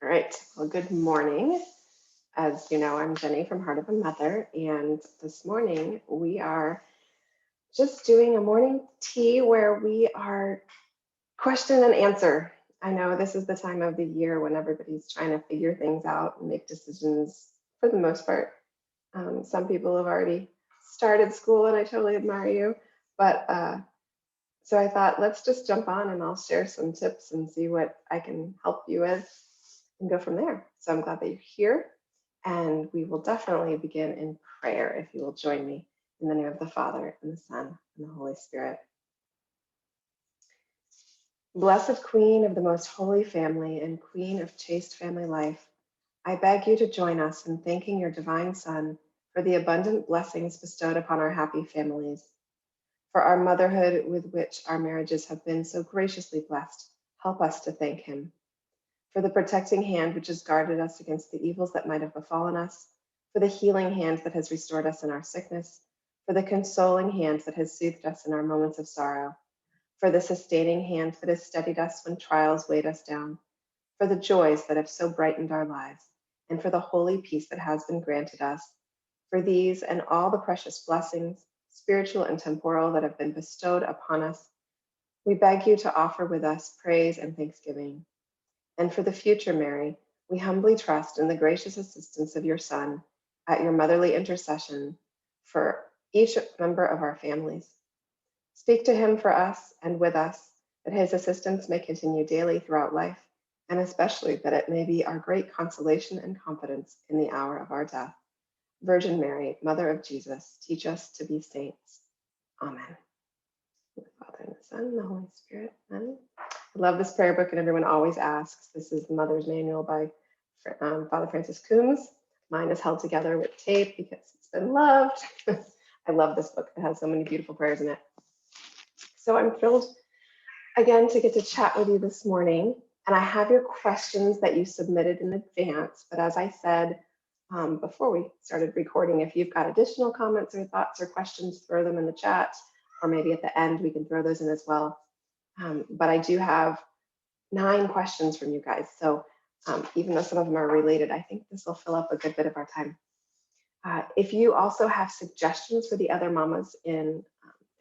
All right. Well, good morning. As you know, I'm Jenny from Heart of a Mother, and this morning we are just doing a morning tea where we are question and answer. I know this is the time of the year when everybody's trying to figure things out and make decisions for the most part. Some people have already started school, and I totally admire you. But so I thought, let's just jump on and I'll share some tips and see what I can help you with and go from there. So I'm glad that you're here. And we will definitely begin in prayer if you will join me in the name of the Father and the Son and the Holy Spirit. Blessed Queen of the most holy family and Queen of chaste family life, I beg you to join us in thanking your divine Son for the abundant blessings bestowed upon our happy families. For our motherhood with which our marriages have been so graciously blessed, help us to thank him. For the protecting hand which has guarded us against the evils that might have befallen us, for the healing hand that has restored us in our sickness, for the consoling hand that has soothed us in our moments of sorrow, for the sustaining hand that has steadied us when trials weighed us down, for the joys that have so brightened our lives, and for the holy peace that has been granted us. For these and all the precious blessings, spiritual and temporal, that have been bestowed upon us, we beg you to offer with us praise and thanksgiving. And for the future, Mary, we humbly trust in the gracious assistance of your Son at your motherly intercession for each member of our families. Speak to him for us and with us, that his assistance may continue daily throughout life, and especially that it may be our great consolation and confidence in the hour of our death. Virgin Mary, Mother of Jesus, teach us to be saints. Amen. In the Father, and the Son, and the Holy Spirit. Amen. I love this prayer book, and everyone always asks. This is the Mother's Manual by Father Francis Coombs. Mine is held together with tape because it's been loved. I love this book. It has so many beautiful prayers in it. So I'm thrilled again to get to chat with you this morning. And I have your questions that you submitted in advance. But as I said before we started recording, if you've got additional comments or thoughts or questions, throw them in the chat, or maybe at the end we can throw those in as well. But I do have 9 questions from you guys. So even though some of them are related, I think this will fill up a good bit of our time. If you also have suggestions for the other mamas in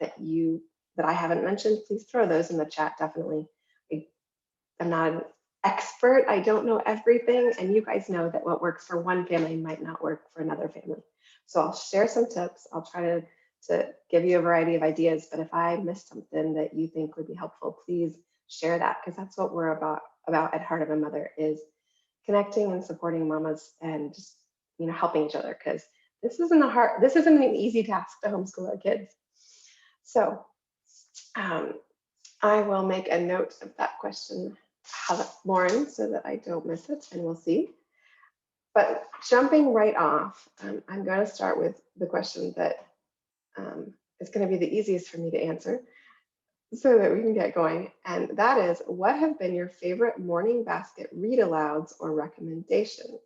that I haven't mentioned, please throw those in the chat, definitely. I'm not an expert. I don't know everything. And you guys know that what works for one family might not work for another family. So I'll share some tips. I'll try to give you a variety of ideas. But if I missed something that you think would be helpful, please share that, because that's what we're about at Heart of a Mother, is connecting and supporting mamas and just helping each other, because this isn't an easy task to homeschool our kids. So I will make a note of that question, Lauren, so that I don't miss it, and we'll see. But jumping right off, I'm going to start with the question that is going to be the easiest for me to answer so that we can get going. And that is, what have been your favorite morning basket read alouds or recommendations?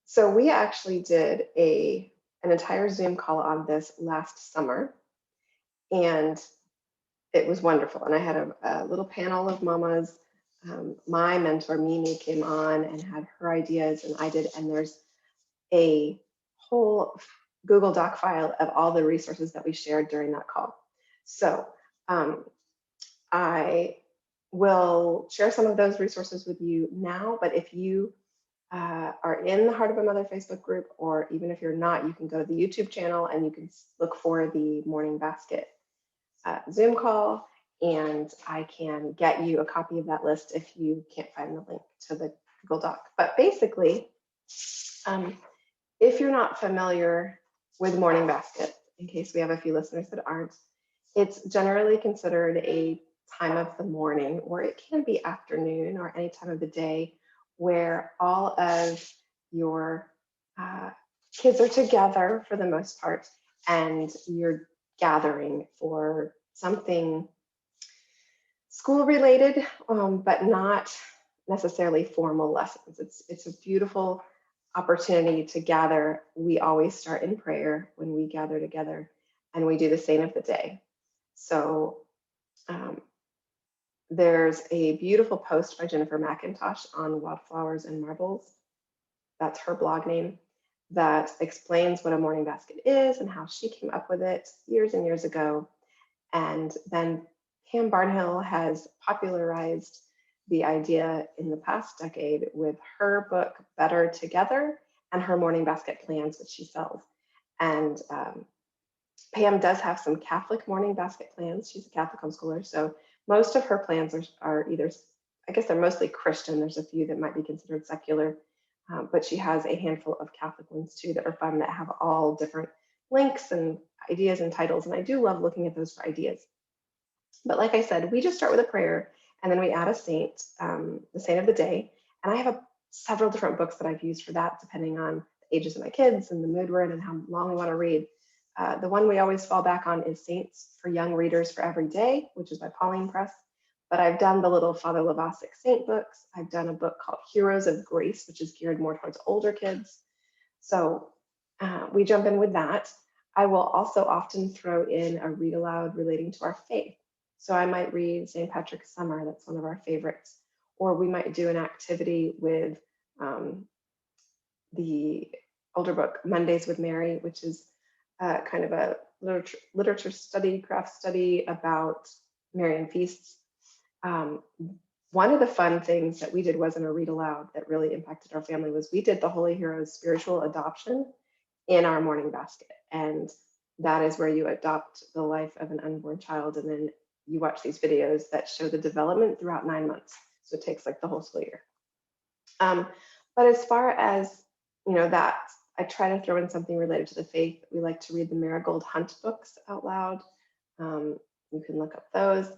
So we actually did an entire Zoom call on this last summer, and it was wonderful. And I had a little panel of mamas. My mentor, Mimi, came on and had her ideas, and I did. And there's a whole Google Doc file of all the resources that we shared during that call. So I will share some of those resources with you now, but if you are in the Heart of a Mother Facebook group, or even if you're not, you can go to the YouTube channel and you can look for the Morning Basket Zoom call, and I can get you a copy of that list if you can't find the link to the Google Doc. But basically, if you're not familiar with Morning Basket, in case we have a few listeners that aren't, it's generally considered a time of the morning, or it can be afternoon or any time of the day, where all of your kids are together for the most part, and you're gathering for something school related, but not necessarily formal lessons. It's a beautiful opportunity to gather. We always start in prayer when we gather together, and we do the same of the day. So There's a beautiful post by Jennifer McIntosh on Wildflowers and Marbles. That's her blog name, that explains what a morning basket is and how she came up with it years and years ago. And then Pam Barnhill has popularized the idea in the past decade with her book, Better Together, and her morning basket plans, which she sells. And Pam does have some Catholic morning basket plans. She's a Catholic homeschooler. So most of her plans are either, I guess they're mostly Christian. There's a few that might be considered secular, but she has a handful of Catholic ones too that are fun, that have all different links and ideas and titles. And I do love looking at those for ideas. But like I said, we just start with a prayer and then we add a saint, the saint of the day. And I have several different books that I've used for that, depending on the ages of my kids and the mood we're in and how long we want to read. The one we always fall back on is Saints for Young Readers for Every Day, which is by Pauline Press. But I've done the little Father Levasic Saint books. I've done a book called Heroes of Grace, which is geared more towards older kids. So we jump in with that. I will also often throw in a read aloud relating to our faith. So I might read St. Patrick's Summer, that's one of our favorites. Or we might do an activity with the older book, Mondays with Mary, which is kind of a literature study, craft study about Marian feasts. One of the fun things that we did wasn't a read aloud that really impacted our family, was we did the Holy Heroes spiritual adoption in our morning basket. And that is where you adopt the life of an unborn child, and then you watch these videos that show the development throughout 9 months. So it takes like the whole school year. But as far as, that I try to throw in something related to the faith. We like to read the Marigold Hunt books out loud. You can look up those.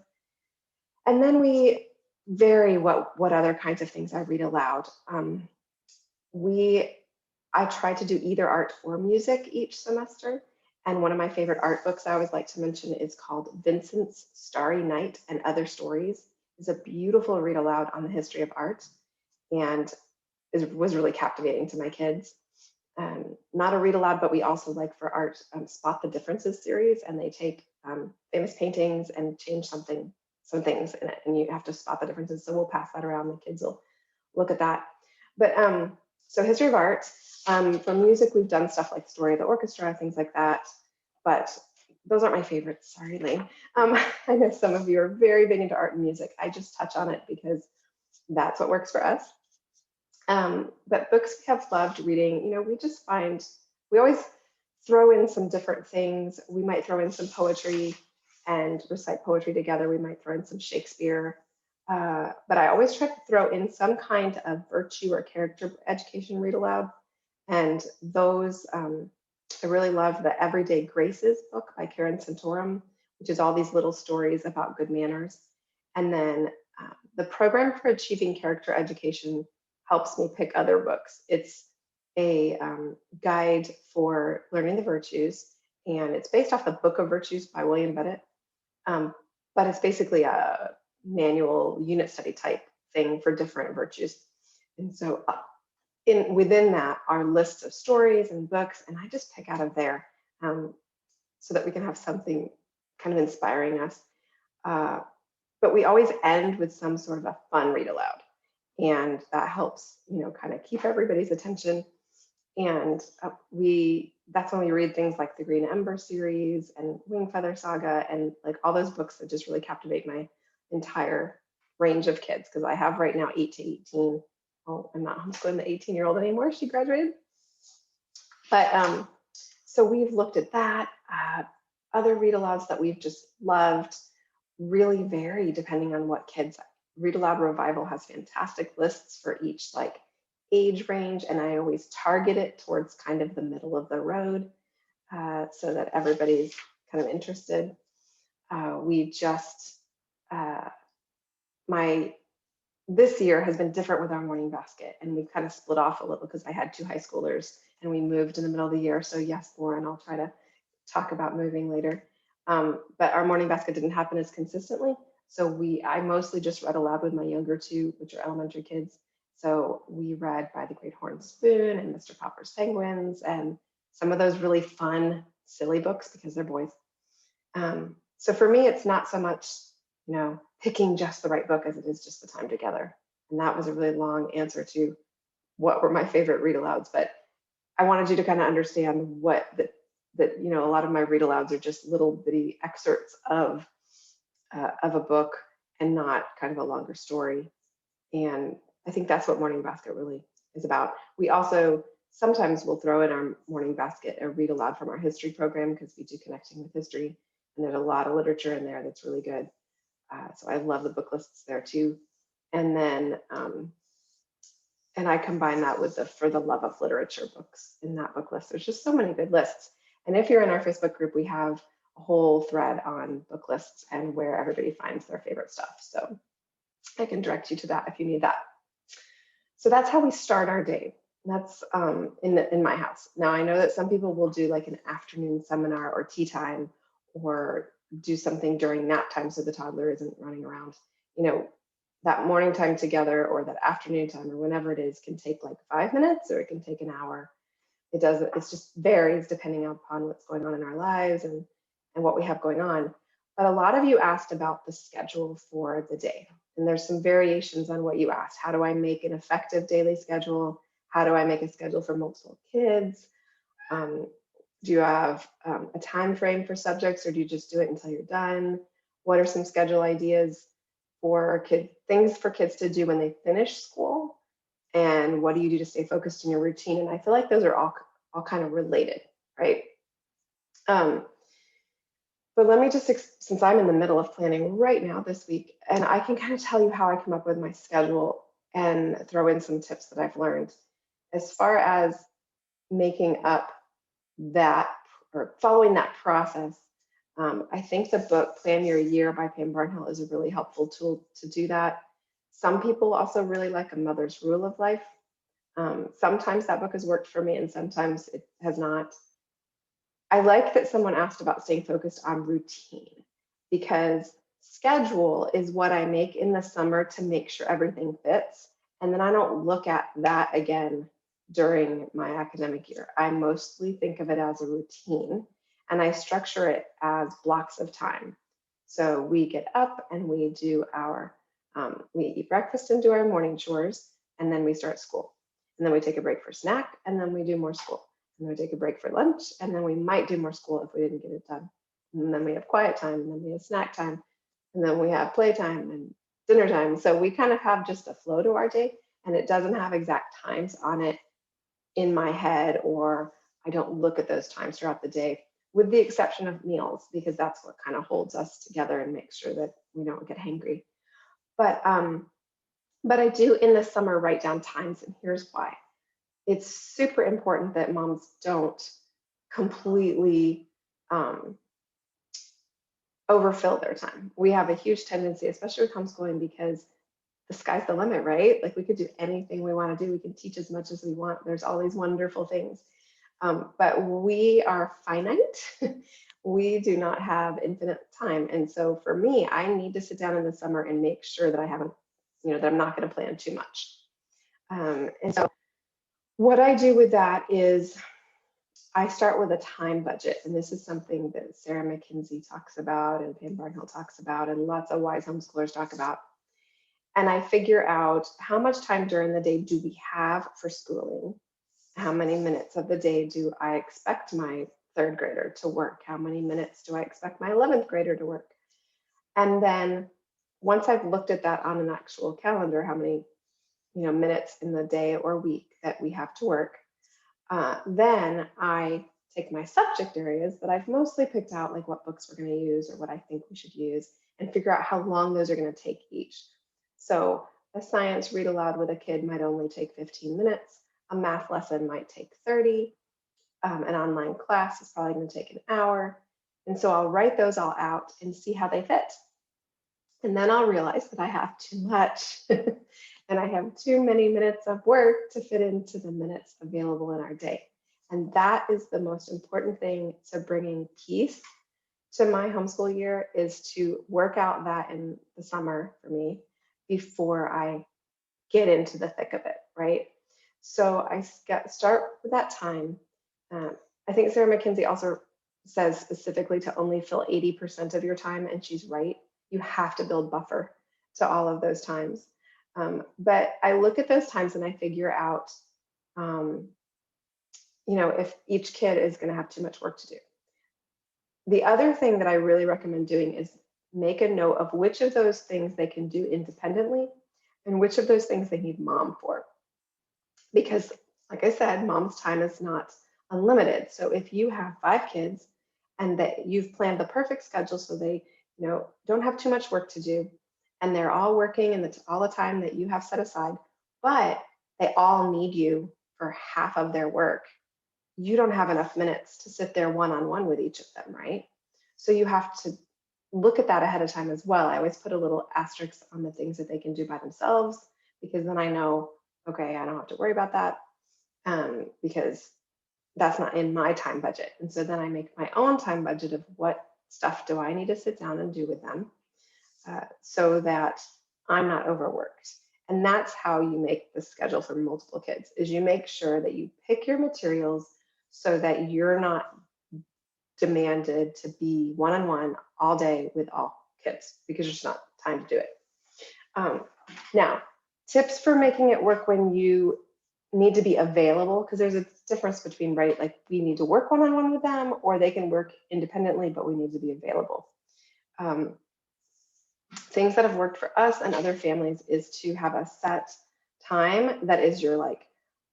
And then we vary what other kinds of things I read aloud. I try to do either art or music each semester. And one of my favorite art books I always like to mention is called Vincent's Starry Night and Other Stories. It's a beautiful read aloud on the history of art, and was really captivating to my kids. Not a read aloud, but we also like for art, Spot the Differences series, and they take famous paintings and change some things in it, and you have to spot the differences. So we'll pass that around. The kids will look at that. But so history of art. For music, we've done stuff like Story of the Orchestra, things like that. But those aren't my favorites. Sorry, Lane. I know some of you are very big into art and music. I just touch on it because that's what works for us. But books we have loved reading, we always throw in some different things. We might throw in some poetry and recite poetry together. We might throw in some Shakespeare. But I always try to throw in some kind of virtue or character education read aloud. And those, I really love the Everyday Graces book by Karen Santorum, which is all these little stories about good manners. And then the Program for Achieving Character Education helps me pick other books. It's a guide for learning the virtues, and it's based off the Book of Virtues by William Bennett. But it's basically a manual unit study type thing for different virtues. And so within that are lists of stories and books, and I just pick out of there so that we can have something kind of inspiring us. But we always end with some sort of a fun read aloud. And that helps, kind of keep everybody's attention. And that's when we read things like the Green Ember series and Wing Feather Saga, and like all those books that just really captivate my entire range of kids, because I have right now 8 to 18. Oh, I'm not homeschooling the 18-year-old anymore. She graduated. But so we've looked at that. Other read alouds that we've just loved really vary depending on what kids. Read Aloud Revival has fantastic lists for each age range, and I always target it towards kind of the middle of the road so that everybody's kind of interested. This year has been different with our morning basket, and we've kind of split off a little because I had 2 high schoolers and we moved in the middle of the year. So yes, Lauren, I'll try to talk about moving later. But our morning basket didn't happen as consistently. So I mostly just read aloud with my younger 2, which are elementary kids. So we read By the Great Horn Spoon and Mr. Popper's Penguins, and some of those really fun, silly books because they're boys. So for me, it's not so much, picking just the right book as it is just the time together. And that was a really long answer to what were my favorite read alouds. But I wanted you to kind of understand that a lot of my read alouds are just little bitty excerpts of a book and not kind of a longer story. And I think that's what Morning Basket really is about. We also sometimes will throw in our Morning Basket a read aloud from our history program because we do connecting with history. And there's a lot of literature in there that's really good. So I love the book lists there too. And then, and I combine that with the For the Love of Literature books in that book list. There's just so many good lists. And if you're in our Facebook group, we have a whole thread on book lists and where everybody finds their favorite stuff. So I can direct you to that if you need that. So that's how we start our day. That's in my house. Now I know that some people will do like an afternoon seminar or tea time or do something during nap time so the toddler isn't running around. That morning time together or that afternoon time or whenever it is can take like 5 minutes or it can take an hour. It just varies depending upon what's going on in our lives and what we have going on. But a lot of you asked about the schedule for the day. And there's some variations on what you asked. How do I make an effective daily schedule? How do I make a schedule for multiple kids? Do you have a time frame for subjects or do you just do it until you're done? What are some schedule ideas for things for kids to do when they finish school? And what do you do to stay focused in your routine? And I feel like those are all kind of related, right? But let me just, since I'm in the middle of planning right now this week, and I can kind of tell you how I come up with my schedule and throw in some tips that I've learned. As far as making up that or following that process, I think the book Plan Your Year by Pam Barnhill is a really helpful tool to do that. Some people also really like A Mother's Rule of Life. Sometimes that book has worked for me and sometimes it has not. I like that someone asked about staying focused on routine because schedule is what I make in the summer to make sure everything fits. And then I don't look at that again during my academic year. I mostly think of it as a routine and I structure it as blocks of time. So we get up and we eat breakfast and do our morning chores, and then we start school. And then we take a break for snack, and then we do more school. And then we take a break for lunch, and then we might do more school if we didn't get it done. And then we have quiet time, and then we have snack time, and then we have playtime and dinner time. So we kind of have just a flow to our day, and it doesn't have exact times on it in my head, or I don't look at those times throughout the day, with the exception of meals, because that's what kind of holds us together and makes sure that we don't get hangry. But I do in the summer write down times, and here's why. It's super important that moms don't completely overfill their time. We have a huge tendency, especially with homeschooling, because the sky's the limit, right? Like we could do anything we want to do. We can teach as much as we want. There's all these wonderful things. But we are finite. We do not have infinite time. And so for me, I need to sit down in the summer and make sure that I haven't, that I'm not going to plan too much. And so what I do with that is I start with a time budget. And this is something that Sarah McKinsey talks about and Pam Barnhill talks about and lots of wise homeschoolers talk about. And I figure out how much time during the day do we have for schooling? How many minutes of the day do I expect my third grader to work? How many minutes do I expect my 11th grader to work? And then once I've looked at that on an actual calendar, how many minutes in the day or week that we have to work, then I take my subject areas that I've mostly picked out, like what books we're going to use or what I think we should use, and figure out how long those are going to take each. So a science read aloud with a kid might only take 15 minutes. A math lesson might take 30. An online class is probably going to take an hour. And so I'll write those all out and see how they fit. And then I'll realize that I have too much and I have too many minutes of work to fit into the minutes available in our day. And that is the most important thing to bringing peace to my homeschool year, is to work out that in the summer for me before I get into the thick of it, right? So I start with that time. I think Sarah McKinsey also says specifically to only fill 80% of your time, and she's right. You have to build buffer to all of those times. But I look at those times and I figure out, um, if each kid is going to have too much work to do. The other thing that I really recommend doing is make a note of which of those things they can do independently and which of those things they need mom for. Because, like I said, mom's time is not unlimited. So if you have 5 kids and that you've planned the perfect schedule so they, don't have too much work to do, and they're all working and it's all the time that you have set aside, but they all need you for half of their work, you don't have enough minutes to sit there one-on-one with each of them, right? So you have to look at that ahead of time as well. I always put a little asterisk on the things that they can do by themselves, because then I know, okay, I don't have to worry about that, because that's not in my time budget. And so then I make my own time budget of what stuff do I need to sit down and do with them, so that I'm not overworked. And that's how you make the schedule for multiple kids, is you make sure that you pick your materials so that you're not demanded to be one-on-one all day with all kids, because there's not time to do it. Now, tips for making it work when you need to be available, because there's a difference between, right, like we need to work one-on-one with them, or they can work independently, but we need to be available. Things that have worked for us and other families is to have a set time that is your like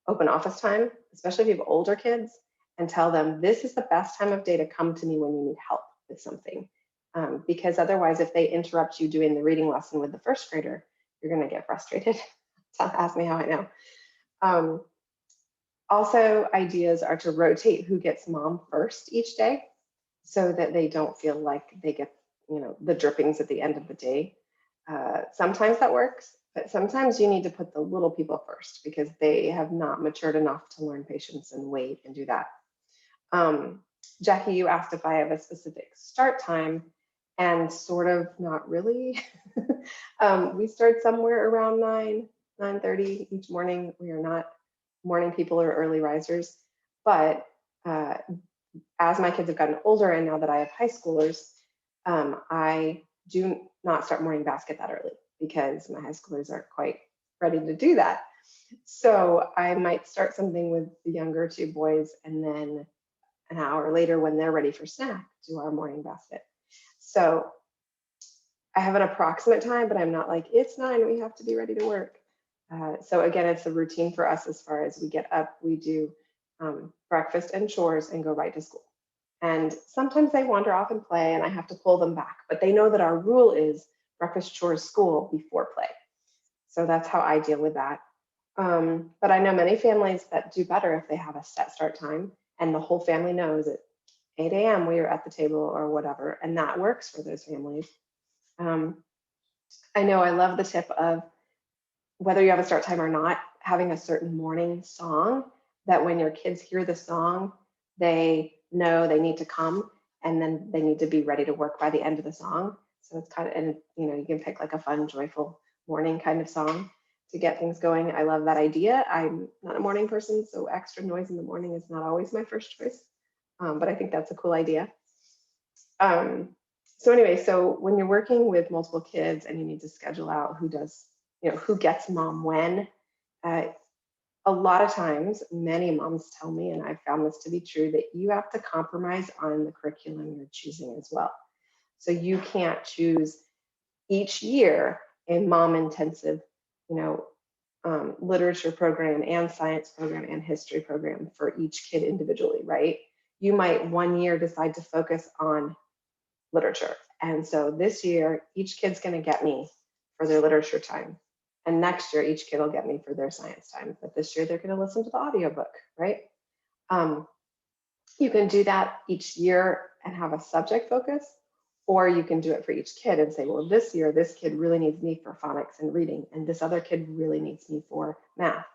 open office time, especially if you have older kids, and tell them this is the best time of day to come to me when you need help with something. Because otherwise, if they interrupt you doing the reading lesson with the first grader, you're going to get frustrated. Ask me how I know. Also, ideas are to rotate who gets mom first each day, so that they don't feel like they get, the drippings at the end of the day. Sometimes that works, but sometimes you need to put the little people first because they have not matured enough to learn patience and wait and do that. Jackie, you asked if I have a specific start time, and sort of not really. We start somewhere around 9:30 each morning. We are not morning people or early risers, but as my kids have gotten older and now that I have high schoolers, I do not start morning basket that early because my high schoolers aren't quite ready to do that. So I might start something with the younger 2 boys, and then an hour later when they're ready for snack, do our morning basket. So I have an approximate time, but I'm not like, it's 9, we have to be ready to work. So again, it's a routine for us as far as we get up, we do breakfast and chores and go right to school. And sometimes they wander off and play and I have to pull them back, but they know that our rule is breakfast, chores, school before play. So that's how I deal with that. But I know many families that do better if they have a set start time and the whole family knows at 8 a.m. we are at the table or whatever, and that works for those families. I know I love the tip of whether you have a start time or not, having a certain morning song that when your kids hear the song, they know they need to come, and then they need to be ready to work by the end of the song. So it's kind of, and you can pick like a fun, joyful morning kind of song to get things going. I love that idea. I'm not a morning person, so extra noise in the morning is not always my first choice, but I think that's a cool idea. So anyway, so when you're working with multiple kids and you need to schedule out who does, who gets mom when, a lot of times, many moms tell me, and I've found this to be true, that you have to compromise on the curriculum you're choosing as well. So you can't choose each year a mom intensive, literature program and science program and history program for each kid individually, right? You might one year decide to focus on literature. And so this year, each kid's going to get me for their literature time. And next year, each kid will get me for their science time. But this year, they're going to listen to the audiobook, right? You can do that each year and have a subject focus, or you can do it for each kid and say, well, this year, this kid really needs me for phonics and reading, and this other kid really needs me for math.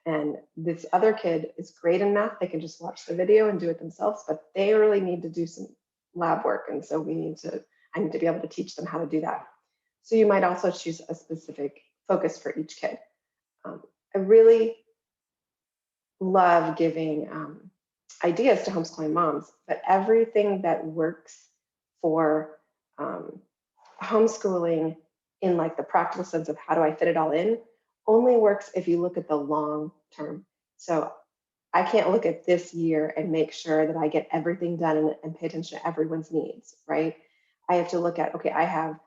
And this other kid is great in math. They can just watch the video and do it themselves, but they really need to do some lab work. And so I need to be able to teach them how to do that. So you might also choose a specific focus for each kid. I really love giving ideas to homeschooling moms, but everything that works for homeschooling in like the practical sense of how do I fit it all in only works if you look at the long term. So I can't look at this year and make sure that I get everything done and pay attention to everyone's needs, right? I have to look at, okay, I have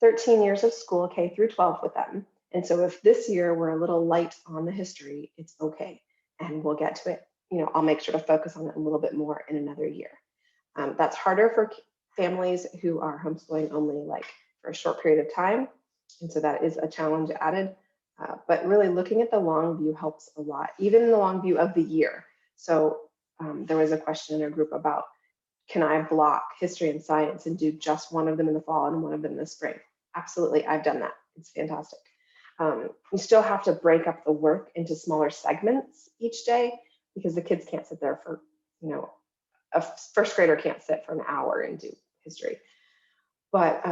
13 years of school, K through 12 with them. And so if this year we're a little light on the history, it's okay. And we'll get to it. I'll make sure to focus on it a little bit more in another year. That's harder for families who are homeschooling only like for a short period of time. And so that is a challenge added. But really looking at the long view helps a lot, even in the long view of the year. So there was a question in our group about, can I block history and science and do just one of them in the fall and one of them in the spring? Absolutely, I've done that. It's fantastic. You still have to break up the work into smaller segments each day because the kids can't sit there for, a first grader can't sit for an hour and do history. But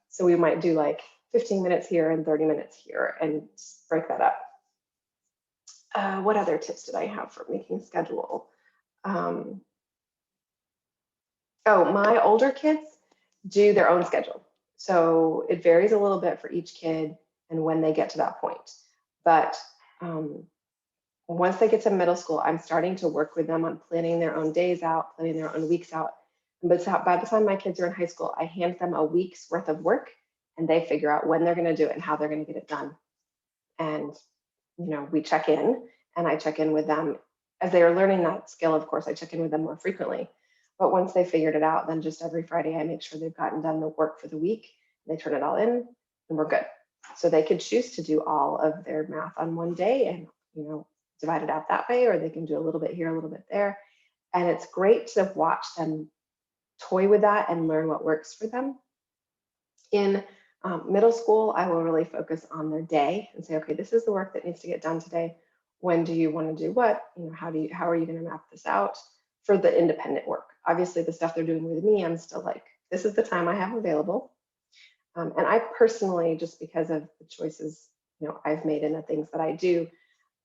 so we might do like 15 minutes here and 30 minutes here and break that up. What other tips did I have for making schedule? Oh, my older kids do their own schedule. So it varies a little bit for each kid and when they get to that point. But once they get to middle school, I'm starting to work with them on planning their own days out, planning their own weeks out. But by the time my kids are in high school, I hand them a week's worth of work and they figure out when they're going to do it and how they're going to get it done. And, we check in and I check in with them as they are learning that skill. Of course, I check in with them more frequently. But once they figured it out, then just every Friday, I make sure they've gotten done the work for the week. They turn it all in and we're good. So they could choose to do all of their math on one day and, divide it out that way, or they can do a little bit here, a little bit there. And it's great to watch them toy with that and learn what works for them. In middle school, I will really focus on their day and say, okay, this is the work that needs to get done today. When do you want to do what? How are you going to map this out for the independent work? Obviously, the stuff they're doing with me, I'm still like, this is the time I have available. And I personally, just because of the choices I've made and the things that I do,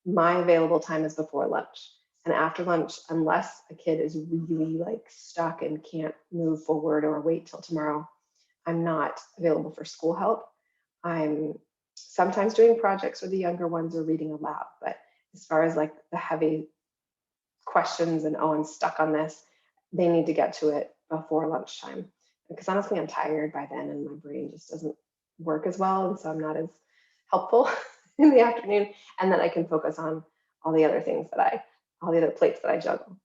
my available time is before lunch. And after lunch, unless a kid is really like stuck and can't move forward or wait till tomorrow, I'm not available for school help. I'm sometimes doing projects with the younger ones or reading aloud. But as far as like the heavy questions and, oh, I'm stuck on this, they need to get to it before lunchtime. Because honestly, I'm tired by then and my brain just doesn't work as well. And so I'm not as helpful in the afternoon. And then I can focus on all the other things all the other plates that I juggle.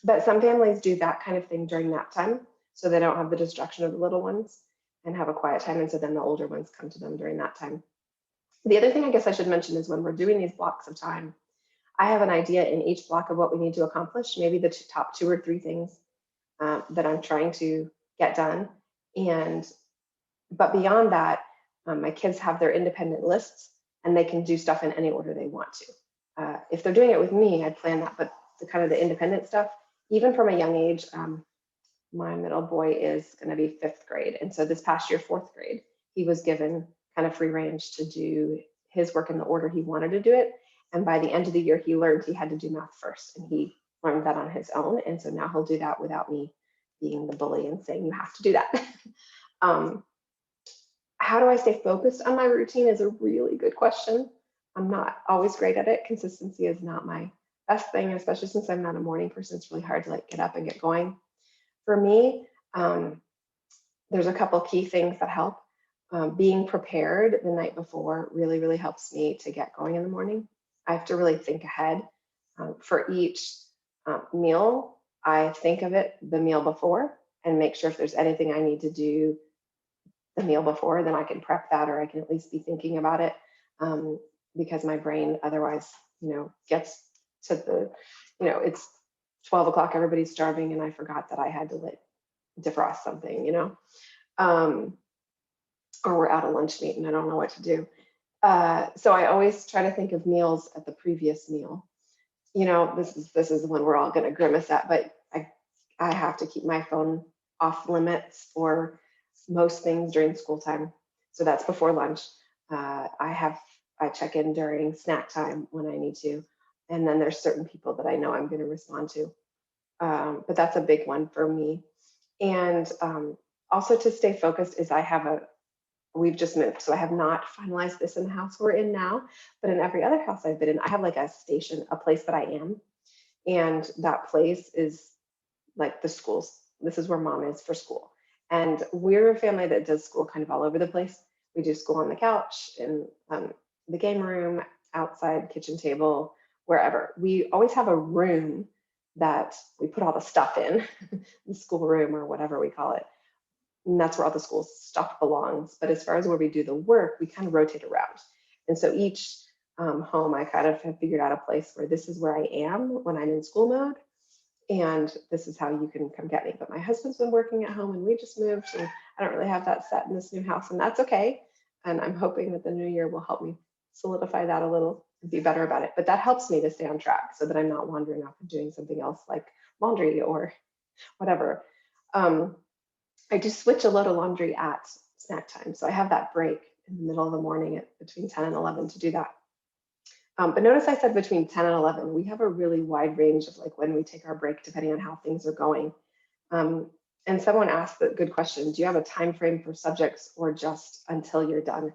But some families do that kind of thing during nap time, so they don't have the distraction of the little ones and have a quiet time. And so then the older ones come to them during that time. The other thing I guess I should mention is when we're doing these blocks of time, I have an idea in each block of what we need to accomplish, maybe the top 2 or 3 things that I'm trying to get done. But beyond that, my kids have their independent lists and they can do stuff in any order they want to. If they're doing it with me, I plan that, but the independent stuff, even from a young age, my middle boy is going to be 5th grade. And so this past year, 4th grade, he was given kind of free range to do his work in the order he wanted to do it. And by the end of the year, he learned he had to do math first, and he learned that on his own. And so now he'll do that without me being the bully and saying, you have to do that. How do I stay focused on my routine is a really good question. I'm not always great at it. Consistency is not my best thing, especially since I'm not a morning person. It's really hard to like get up and get going. For me, there's a couple key things that help. Being prepared the night before really, really helps me to get going in the morning. I have to really think ahead. For each meal, I think of it the meal before and make sure if there's anything I need to do the meal before, then I can prep that, or I can at least be thinking about it, because my brain otherwise, gets to the, it's 12 o'clock, everybody's starving, and I forgot that I had to defrost something, or we're out of lunch meat and I don't know what to do. So I always try to think of meals at the previous meal. This is the one we're all going to grimace at, but I have to keep my phone off limits for most things during school time. So that's before lunch. I check in during snack time when I need to. And then there's certain people that I know I'm going to respond to. But that's a big one for me. And Also to stay focused is we've just moved. So I have not finalized this in the house we're in now, but in every other house I've been in, I have like a station, a place that I am. And that place is like the schools. This is where mom is for school. And we're a family that does school kind of all over the place. We do school on the couch, in the game room, outside, kitchen table, wherever. We always have a room that we put all the stuff in, the school room or whatever we call it. And that's where all the school stuff belongs. But as far as where we do the work, we kind of rotate around. And so each home, I kind of have figured out a place where this is where I am when I'm in school mode, and this is how you can come get me. But my husband's been working at home and we just moved, and I don't really have that set in this new house, and that's okay. And I'm hoping that the new year will help me solidify that a little and be better about it. But that helps me to stay on track so that I'm not wandering off and doing something else like laundry or whatever. I do switch a load of laundry at snack time. So I have that break in the middle of the morning at between 10 and 11 to do that. But notice I said between 10 and 11. We have a really wide range of like when we take our break, depending on how things are going. And someone asked the good question, do you have a time frame for subjects or just until you're done?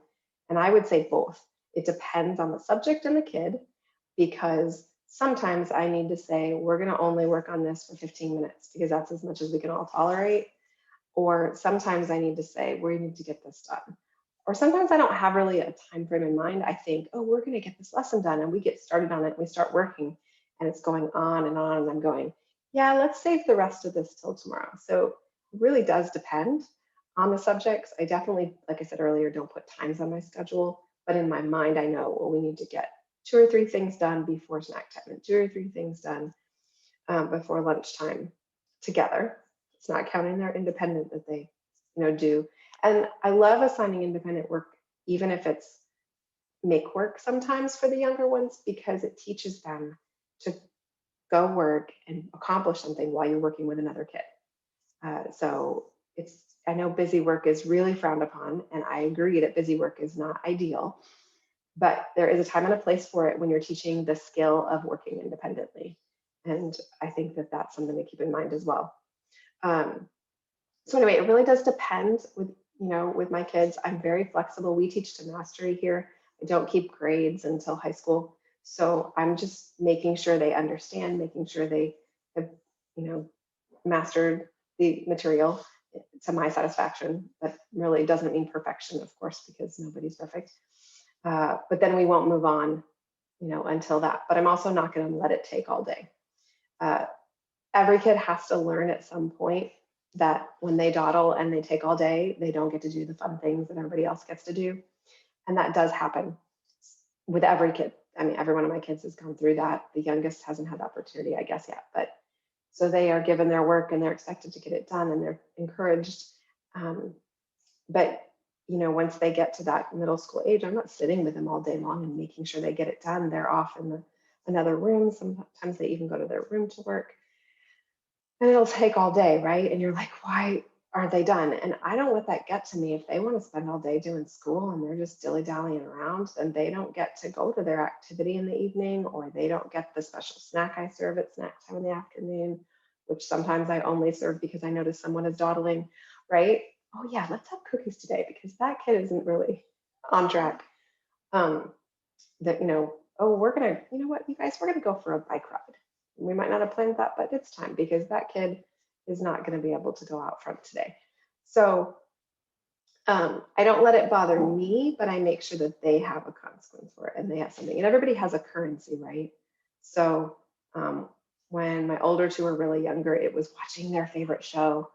And I would say both. It depends on the subject and the kid, because sometimes I need to say, we're going to only work on this for 15 minutes because that's as much as we can all tolerate. Or sometimes I need to say, we need to get this done. Or sometimes I don't have really a time frame in mind. I think, oh, we're going to get this lesson done, and we get started on it and we start working, and it's going on, and I'm going, yeah, let's save the rest of this till tomorrow. So it really does depend on the subjects. I definitely, like I said earlier, don't put times on my schedule, but in my mind, I know, well, we need to get 2 or 3 things done before snack time and 2 or 3 things done before lunchtime together. It's not counting their independent that they, do. And I love assigning independent work, even if it's make work sometimes for the younger ones, because it teaches them to go work and accomplish something while you're working with another kid. So I know busy work is really frowned upon, and I agree that busy work is not ideal, but there is a time and a place for it when you're teaching the skill of working independently. And I think that that's something to keep in mind as well. So anyway, it really does depend with my kids. I'm very flexible. We teach to mastery here. I don't keep grades until high school. So I'm just making sure they understand, making sure they have, mastered the material to my satisfaction. That really doesn't mean perfection, of course, because nobody's perfect. But then we won't move on, until that. But I'm also not going to let it take all day. Every kid has to learn at some point that when they dawdle and they take all day, they don't get to do the fun things that everybody else gets to do. And that does happen with every kid. I mean, every one of my kids has gone through that. The youngest hasn't had the opportunity, I guess, yet. But so they are given their work and they're expected to get it done and they're encouraged. But, once they get to that middle school age, I'm not sitting with them all day long and making sure they get it done. They're off in another room. Sometimes they even go to their room to work. And it'll take all day, right? And you're like, why aren't they done? And I don't let that get to me. If they want to spend all day doing school and they're just dilly-dallying around, then they don't get to go to their activity in the evening, or they don't get the special snack I serve at snack time in the afternoon, which sometimes I only serve because I notice someone is dawdling, right? Oh yeah, let's have cookies today because that kid isn't really on track. Oh, we're gonna, what, you guys, we're gonna go for a bike ride. We might not have planned that, but it's time because that kid is not going to be able to go out front today. So I don't let it bother me, but I make sure that they have a consequence for it and they have something. And everybody has a currency, right? So when my older 2 were really younger, it was watching their favorite show.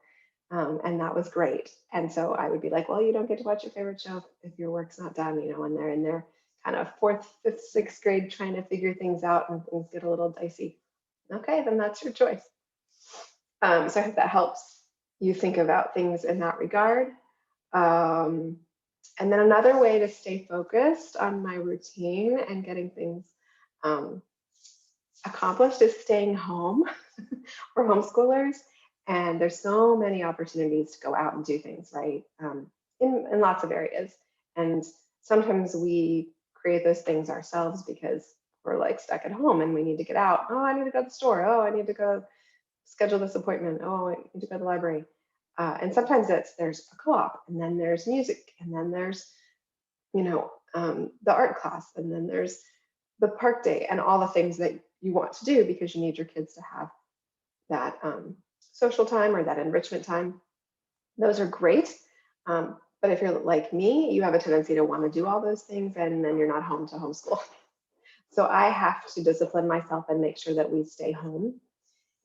And that was great. And so I would be like, well, you don't get to watch your favorite show if your work's not done, and they're in their kind of 4th, 5th, 6th grade trying to figure things out and things get a little dicey. Okay, then that's your choice. So I hope that helps you think about things in that regard. And then another way to stay focused on my routine and getting things accomplished is staying home for homeschoolers. And there's so many opportunities to go out and do things, right? In lots of areas. And sometimes we create those things ourselves because we're like stuck at home and we need to get out. Oh, I need to go to the store. Oh, I need to go schedule this appointment. Oh, I need to go to the library. And sometimes there's a co-op, and then there's music, and then there's, the art class, and then there's the park day, and all the things that you want to do because you need your kids to have that social time or that enrichment time. Those are great. But if you're like me, you have a tendency to want to do all those things, and then you're not home to homeschool. So I have to discipline myself and make sure that we stay home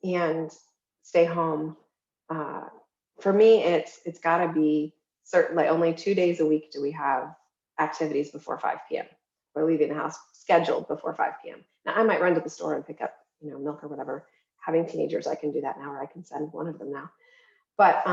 and stay home. Uh, for me, it's got to be certain, like only 2 days a week do we have activities before 5 p.m. We're leaving the house scheduled before 5 p.m. Now I might run to the store and pick up, milk or whatever. Having teenagers, I can do that now, or I can send one of them now. But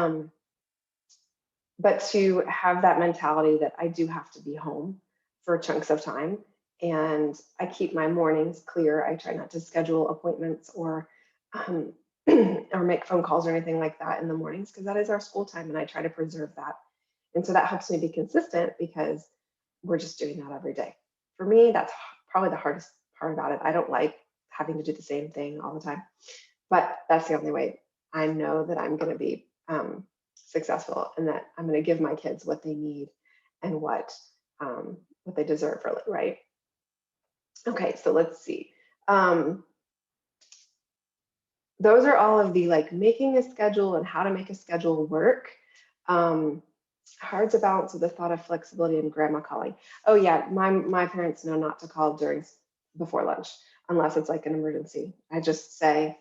to have that mentality that I do have to be home for chunks of time, and I keep my mornings clear. I try not to schedule appointments or um, or make phone calls or anything like that in the mornings, because that is our school time, and I try to preserve that. And so that helps me be consistent because we're just doing that every day. For me, that's probably the hardest part about it. I don't like having to do the same thing all the time, but that's the only way I know that I'm going to be successful, and that I'm going to give my kids what they need and what they deserve, really, right? Okay, so let's see. Those are all of the like making a schedule and how to make a schedule work. Hard to balance with the thought of flexibility and grandma calling. Oh yeah, my parents know not to call before lunch unless it's like an emergency. I just say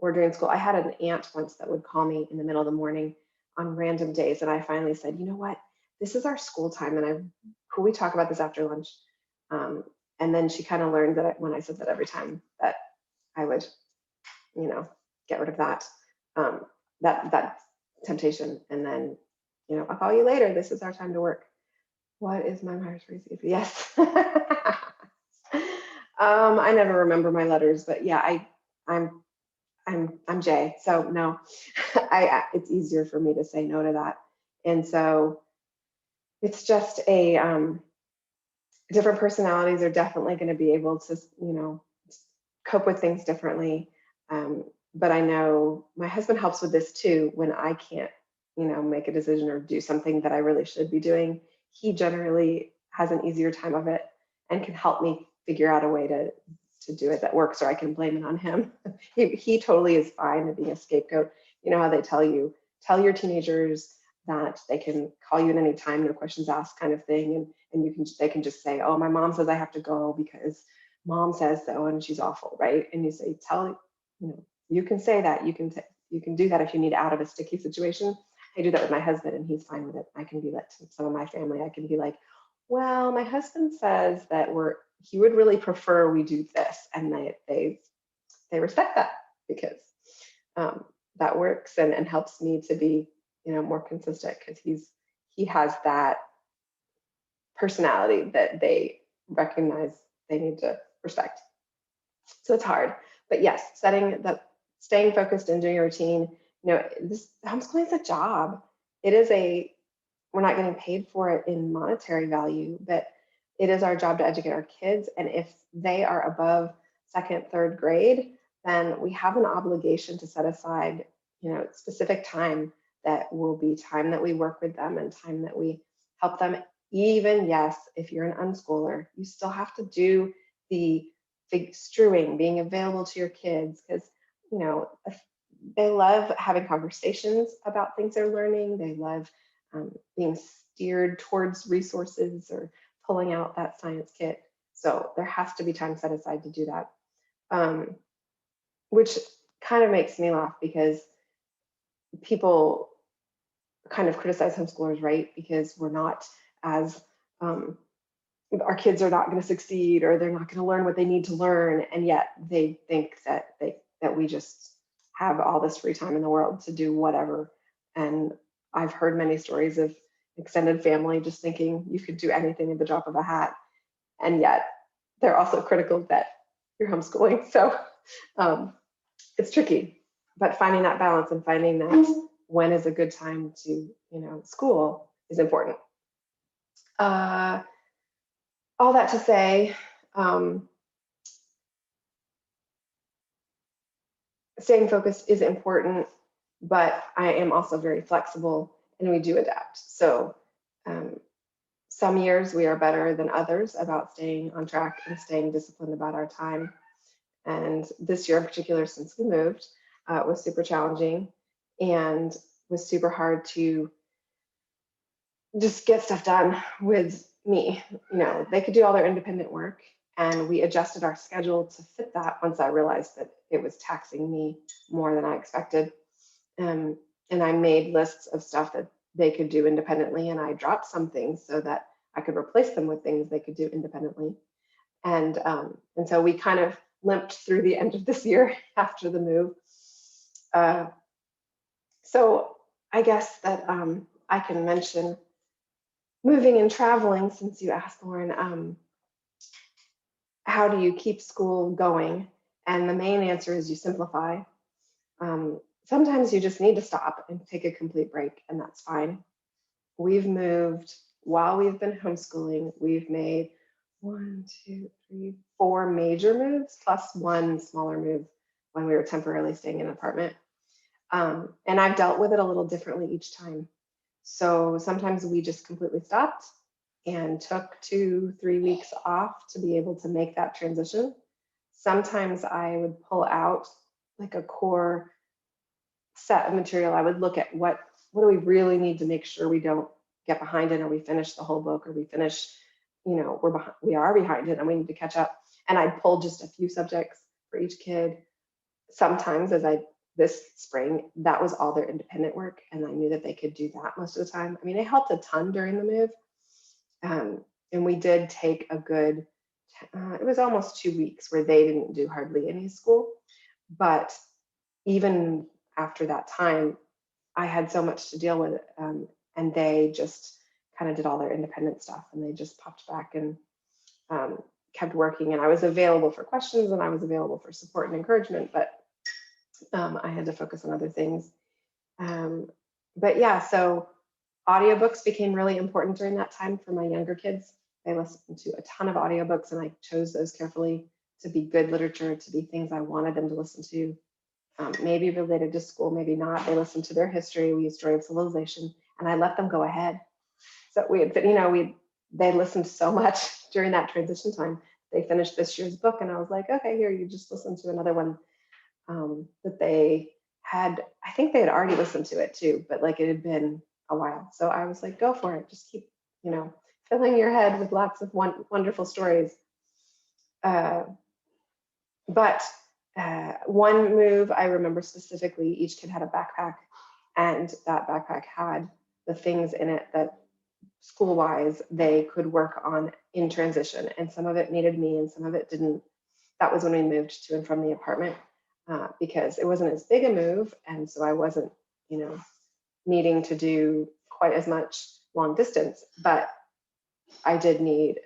we're doing school. I had an aunt once that would call me in the middle of the morning on random days, and I finally said, you know what, this is our school time, and could we talk about this after lunch? And then she kind of learned that when I said that every time, that I would, get rid of that temptation, and then, I'll call you later. This is our time to work. What is my Myers Briggs? Yes. I never remember my letters, but yeah, I'm Jay, so no, it's easier for me to say no to that. And so it's just different personalities are definitely going to be able to, cope with things differently. But I know my husband helps with this too. When I can't, make a decision or do something that I really should be doing, he generally has an easier time of it and can help me figure out a way to do it that works, or I can blame it on him. He totally is fine at being a scapegoat. You know how they tell your teenagers that they can call you at any time, no questions asked, kind of thing, and they can just say, oh, my mom says I have to go because mom says so and she's awful, right? And you say, you can say that, you can do that if you need out of a sticky situation. I do that with my husband, and he's fine with it. I can be that to some of my family. I can be like, well, my husband says that he would really prefer we do this, and they respect that, because that works and helps me to be, more consistent, because he has that personality that they recognize they need to respect. So it's hard, but yes, staying focused and doing a routine. This homeschooling is a job. We're not getting paid for it in monetary value, but it is our job to educate our kids. And if they are above second, third grade, then we have an obligation to set aside, specific time that will be time that we work with them and time that we help them. Even, yes, if you're an unschooler, you still have to do the strewing, being available to your kids, because, they love having conversations about things they're learning. They love being steered towards resources or pulling out that science kit. So there has to be time set aside to do that, which kind of makes me laugh, because people kind of criticize homeschoolers, right? Because we're not as our kids are not going to succeed, or they're not going to learn what they need to learn, and yet they think that we just have all this free time in the world to do whatever. And I've heard many stories of extended family just thinking you could do anything at the drop of a hat, and yet they're also critical that you're homeschooling. So it's tricky, but finding that balance and finding that when is a good time to, school is important. All that to say, staying focused is important. but I am also very flexible and we do adapt. So um, some years we are better than others about staying on track and staying disciplined about our time. And this year in particular, since we moved, was super challenging and was super hard to just get stuff done with me. They could do all their independent work, and we adjusted our schedule to fit that once I realized that it was taxing me more than I expected. Um, and I made lists of stuff that they could do independently, and I dropped some things so that I could replace them with things they could do independently. And so we kind of limped through the end of this year after the move. Uh, so I guess that I can mention moving and traveling, since you asked, Lauren. How do you keep school going? And the main answer is you simplify. Sometimes you just need to stop and take a complete break, and that's fine. We've moved while we've been homeschooling. We've made 4 major moves plus one smaller move when we were temporarily staying in an apartment. And I've dealt with it a little differently each time. So sometimes we just completely stopped and took 2-3 weeks off to be able to make that transition. Sometimes I would pull out like a core set of material. I would look at what do we really need to make sure we don't get behind in, or we finish the whole book, or we finish, we are behind it and we need to catch up. And I'd pull just a few subjects for each kid. Sometimes, this spring, that was all their independent work, and I knew that they could do that most of the time. I mean, it helped a ton during the move. And we did take a good, it was almost 2 weeks where they didn't do hardly any school. But even after that time, I had so much to deal with, and they just kind of did all their independent stuff, and they just popped back and kept working. And I was available for questions, and I was available for support and encouragement, but I had to focus on other things. But yeah, so audiobooks became really important during that time for my younger kids. They listened to a ton of audiobooks, and I chose those carefully to be good literature, to be things I wanted them to listen to. Maybe related to school, maybe not. They listened to their history. We used Story of Civilization, and I let them go ahead. So they listened so much during that transition time. They finished this year's book, and I was like, okay, here, you just listen to another one that they had. I think they had already listened to it too, but like it had been a while. So I was like, go for it. Just keep, filling your head with lots of wonderful stories. But one move I remember specifically, each kid had a backpack, and that backpack had the things in it that school-wise they could work on in transition. And some of it needed me and some of it didn't. That was when we moved to and from the apartment, because it wasn't as big a move. And so I wasn't, needing to do quite as much long distance, but I did need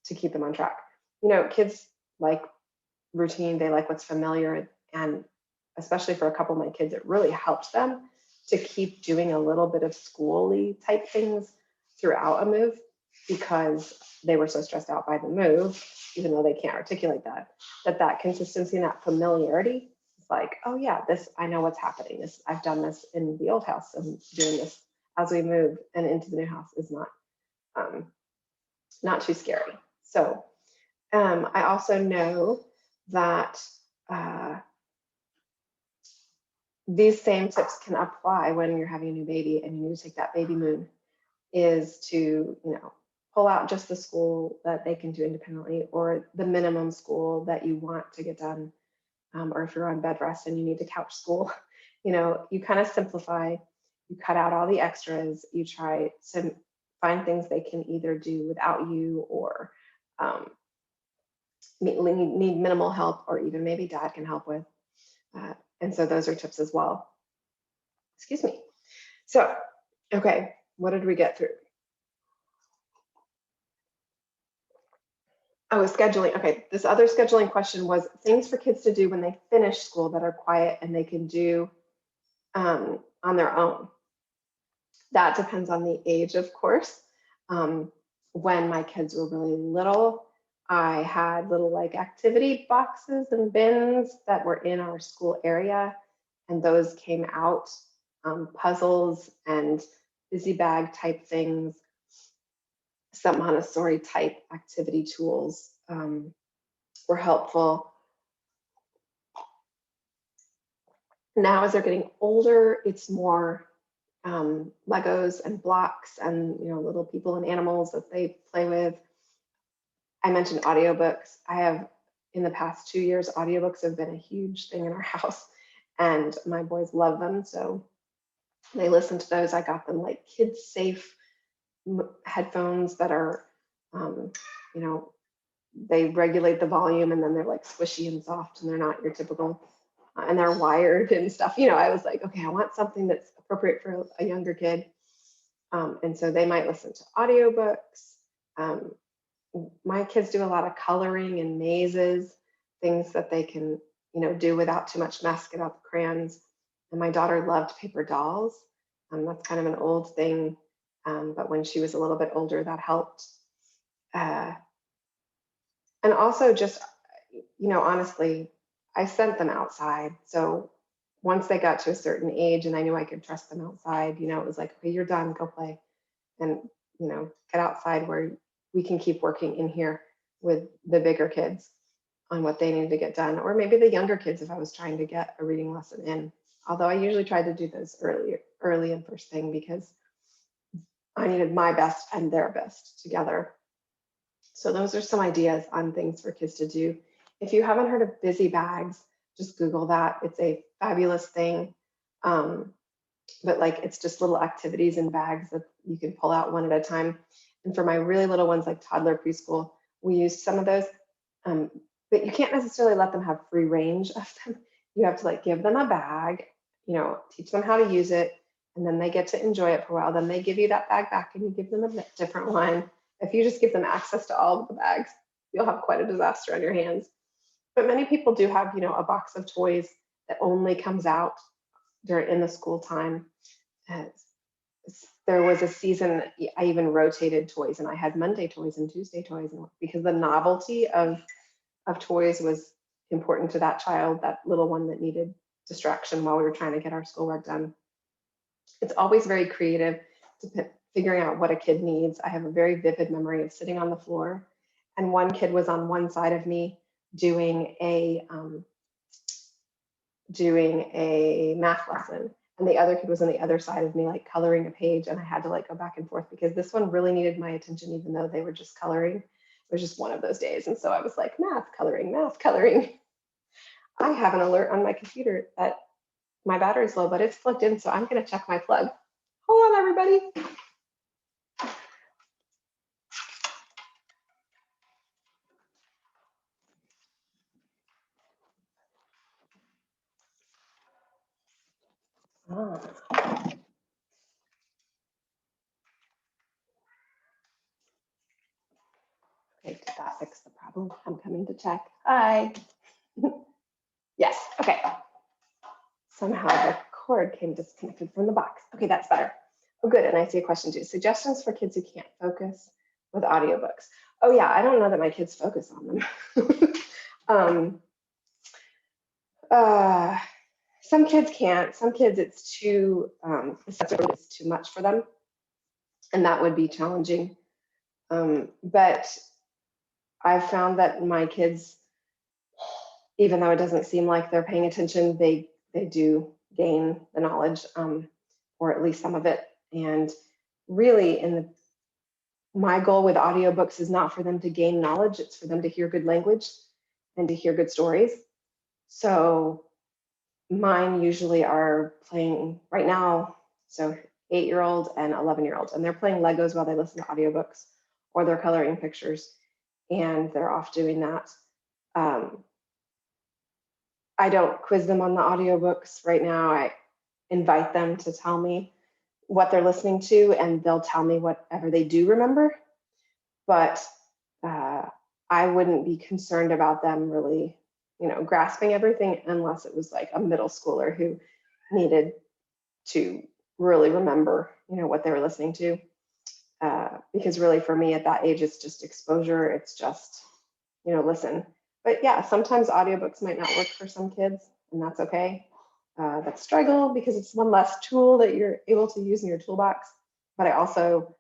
to keep them on track. Kids like routine, they like what's familiar, and especially for a couple of my kids, it really helped them to keep doing a little bit of school-y type things throughout a move, because they were so stressed out by the move, even though they can't articulate that consistency and that familiarity is like, oh yeah, this, I know what's happening. I've done this in the old house, and doing this as we move and into the new house is not too scary. So I also know that these same tips can apply when you're having a new baby and you need to take that baby moon, is to, pull out just the school that they can do independently, or the minimum school that you want to get done. Or if you're on bed rest and you need to couch school, you kind of simplify, you cut out all the extras, you try to find things they can either do without you, or need minimal help, or even maybe dad can help with. And so those are tips as well. Excuse me. So, okay, what did we get through? Oh, scheduling. Okay, this other scheduling question was things for kids to do when they finish school that are quiet and they can do on their own. That depends on the age, of course. When my kids were really little, I had little like activity boxes and bins that were in our school area, and those came out puzzles and busy bag type things, some Montessori type activity tools were helpful. Now, as they're getting older, it's more Legos and blocks and little people and animals that they play with. I mentioned audiobooks. I have, in the past 2 years, audiobooks have been a huge thing in our house, and my boys love them, so they listen to those. I got them like kids safe headphones that are, they regulate the volume, and then they're like squishy and soft, and they're not your typical, and they're wired and stuff. I was like, okay, I want something that's appropriate for a younger kid. And so they might listen to audiobooks. My kids do a lot of coloring and mazes, things that they can, do without too much mess, get out the crayons. And my daughter loved paper dolls. That's kind of an old thing. But when she was a little bit older, that helped. And also just, honestly, I sent them outside. So once they got to a certain age and I knew I could trust them outside, it was like, okay, you're done, go play. And, get outside where we can keep working in here with the bigger kids on what they needed to get done. Or maybe the younger kids if I was trying to get a reading lesson in. Although I usually tried to do those early and first thing because I needed my best and their best together. So those are some ideas on things for kids to do. If you haven't heard of busy bags, just Google that. It's a fabulous thing. But it's just little activities in bags that you can pull out one at a time. And for my really little ones, like toddler preschool, we used some of those. But you can't necessarily let them have free range of them. You have to give them a bag, teach them how to use it, and then they get to enjoy it for a while. Then they give you that bag back and you give them a different one. If you just give them access to all of the bags, you'll have quite a disaster on your hands. But many people do have, a box of toys that only comes out in the school time. There was a season I even rotated toys, and I had Monday toys and Tuesday toys, because the novelty of toys was important to that child, that little one that needed distraction while we were trying to get our schoolwork done. It's always very creative to figuring out what a kid needs. I have a very vivid memory of sitting on the floor, and one kid was on one side of me doing a math lesson, and the other kid was on the other side of me, coloring a page, and I had to go back and forth because this one really needed my attention, even though they were just coloring. It was just one of those days, and so I was like, math, coloring, math, coloring. I have an alert on my computer that my battery's low, but it's plugged in, so I'm going to check my plug. Hold on, everybody. Okay, did that fix the problem? I'm coming to check. Hi. Yes, okay. Somehow the cord came disconnected from the box. Okay, that's better. Oh, good, and I see a question too. Suggestions for kids who can't focus with audiobooks. Oh yeah, I don't know that my kids focus on them. Some kids can't. Some kids it's too it's too much for them, and that would be challenging. But I've found that my kids, even though it doesn't seem like they're paying attention, they do gain the knowledge, or at least some of it. And really, my goal with audiobooks is not for them to gain knowledge, it's for them to hear good language and to hear good stories. So mine usually are playing right now, so 8-year-old and 11-year-old, and they're playing Legos while they listen to audiobooks, or they're coloring pictures, and they're off doing that. I don't quiz them on the audiobooks right now. I invite them to tell me what they're listening to, and they'll tell me whatever they do remember. But I wouldn't be concerned about them really, grasping everything unless it was like a middle schooler who needed to really remember, what they were listening to. Because really for me at that age, it's just exposure. It's just, listen. But yeah, sometimes audiobooks might not work for some kids, and that's okay. that struggle because it's one less tool that you're able to use in your toolbox. But I also,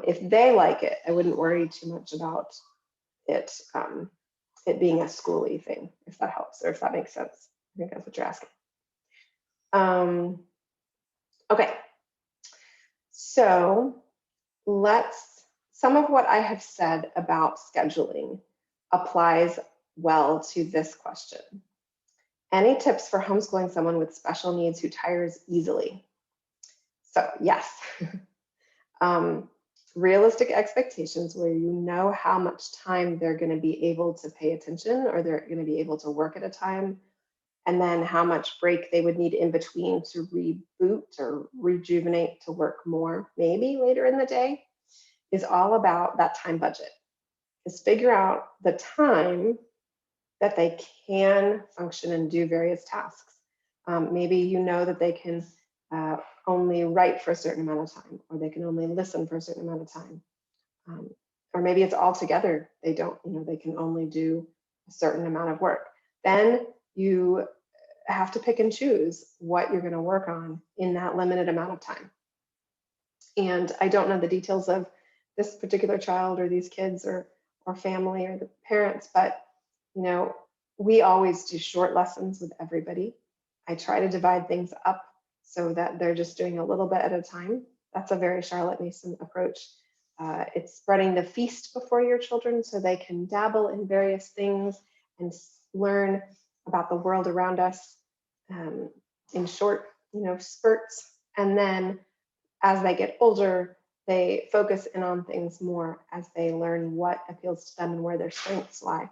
if they like it, I wouldn't worry too much about it, it being a schooly thing, if that helps or if that makes sense. I think that's what you're asking. Okay, so some of what I have said about scheduling applies well to this question. Any tips for homeschooling someone with special needs who tires easily? So yes, realistic expectations where you know how much time they're going to be able to pay attention or they're going to be able to work at a time, and then how much break they would need in between to reboot or rejuvenate to work more, maybe later in the day, is all about that time budget. Is figure out the time that they can function and do various tasks. Maybe you know that they can only write for a certain amount of time, or they can only listen for a certain amount of time. Or maybe it's all together. They don't, they can only do a certain amount of work. Then you have to pick and choose what you're going to work on in that limited amount of time. And I don't know the details of this particular child or these kids or family or the parents, but we always do short lessons with everybody. I try to divide things up so that they're just doing a little bit at a time. That's a very Charlotte Mason approach. It's spreading the feast before your children so they can dabble in various things and learn about the world around us in short, spurts. And then as they get older, they focus in on things more as they learn what appeals to them and where their strengths lie.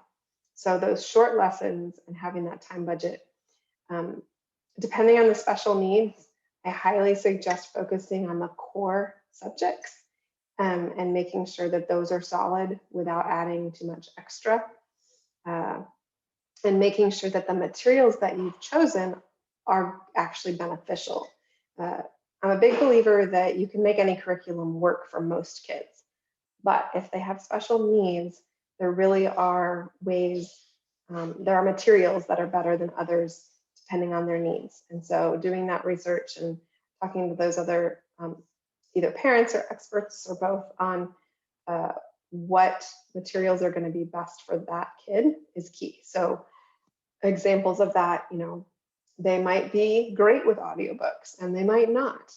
So those short lessons and having that time budget, depending on the special needs, I highly suggest focusing on the core subjects and making sure that those are solid without adding too much extra. And making sure that the materials that you've chosen are actually beneficial. I'm a big believer that you can make any curriculum work for most kids, but if they have special needs, there really are ways, there are materials that are better than others depending on their needs. And so doing that research and talking to those other either parents or experts or both on what materials are going to be best for that kid is key. So examples of that, they might be great with audiobooks and they might not.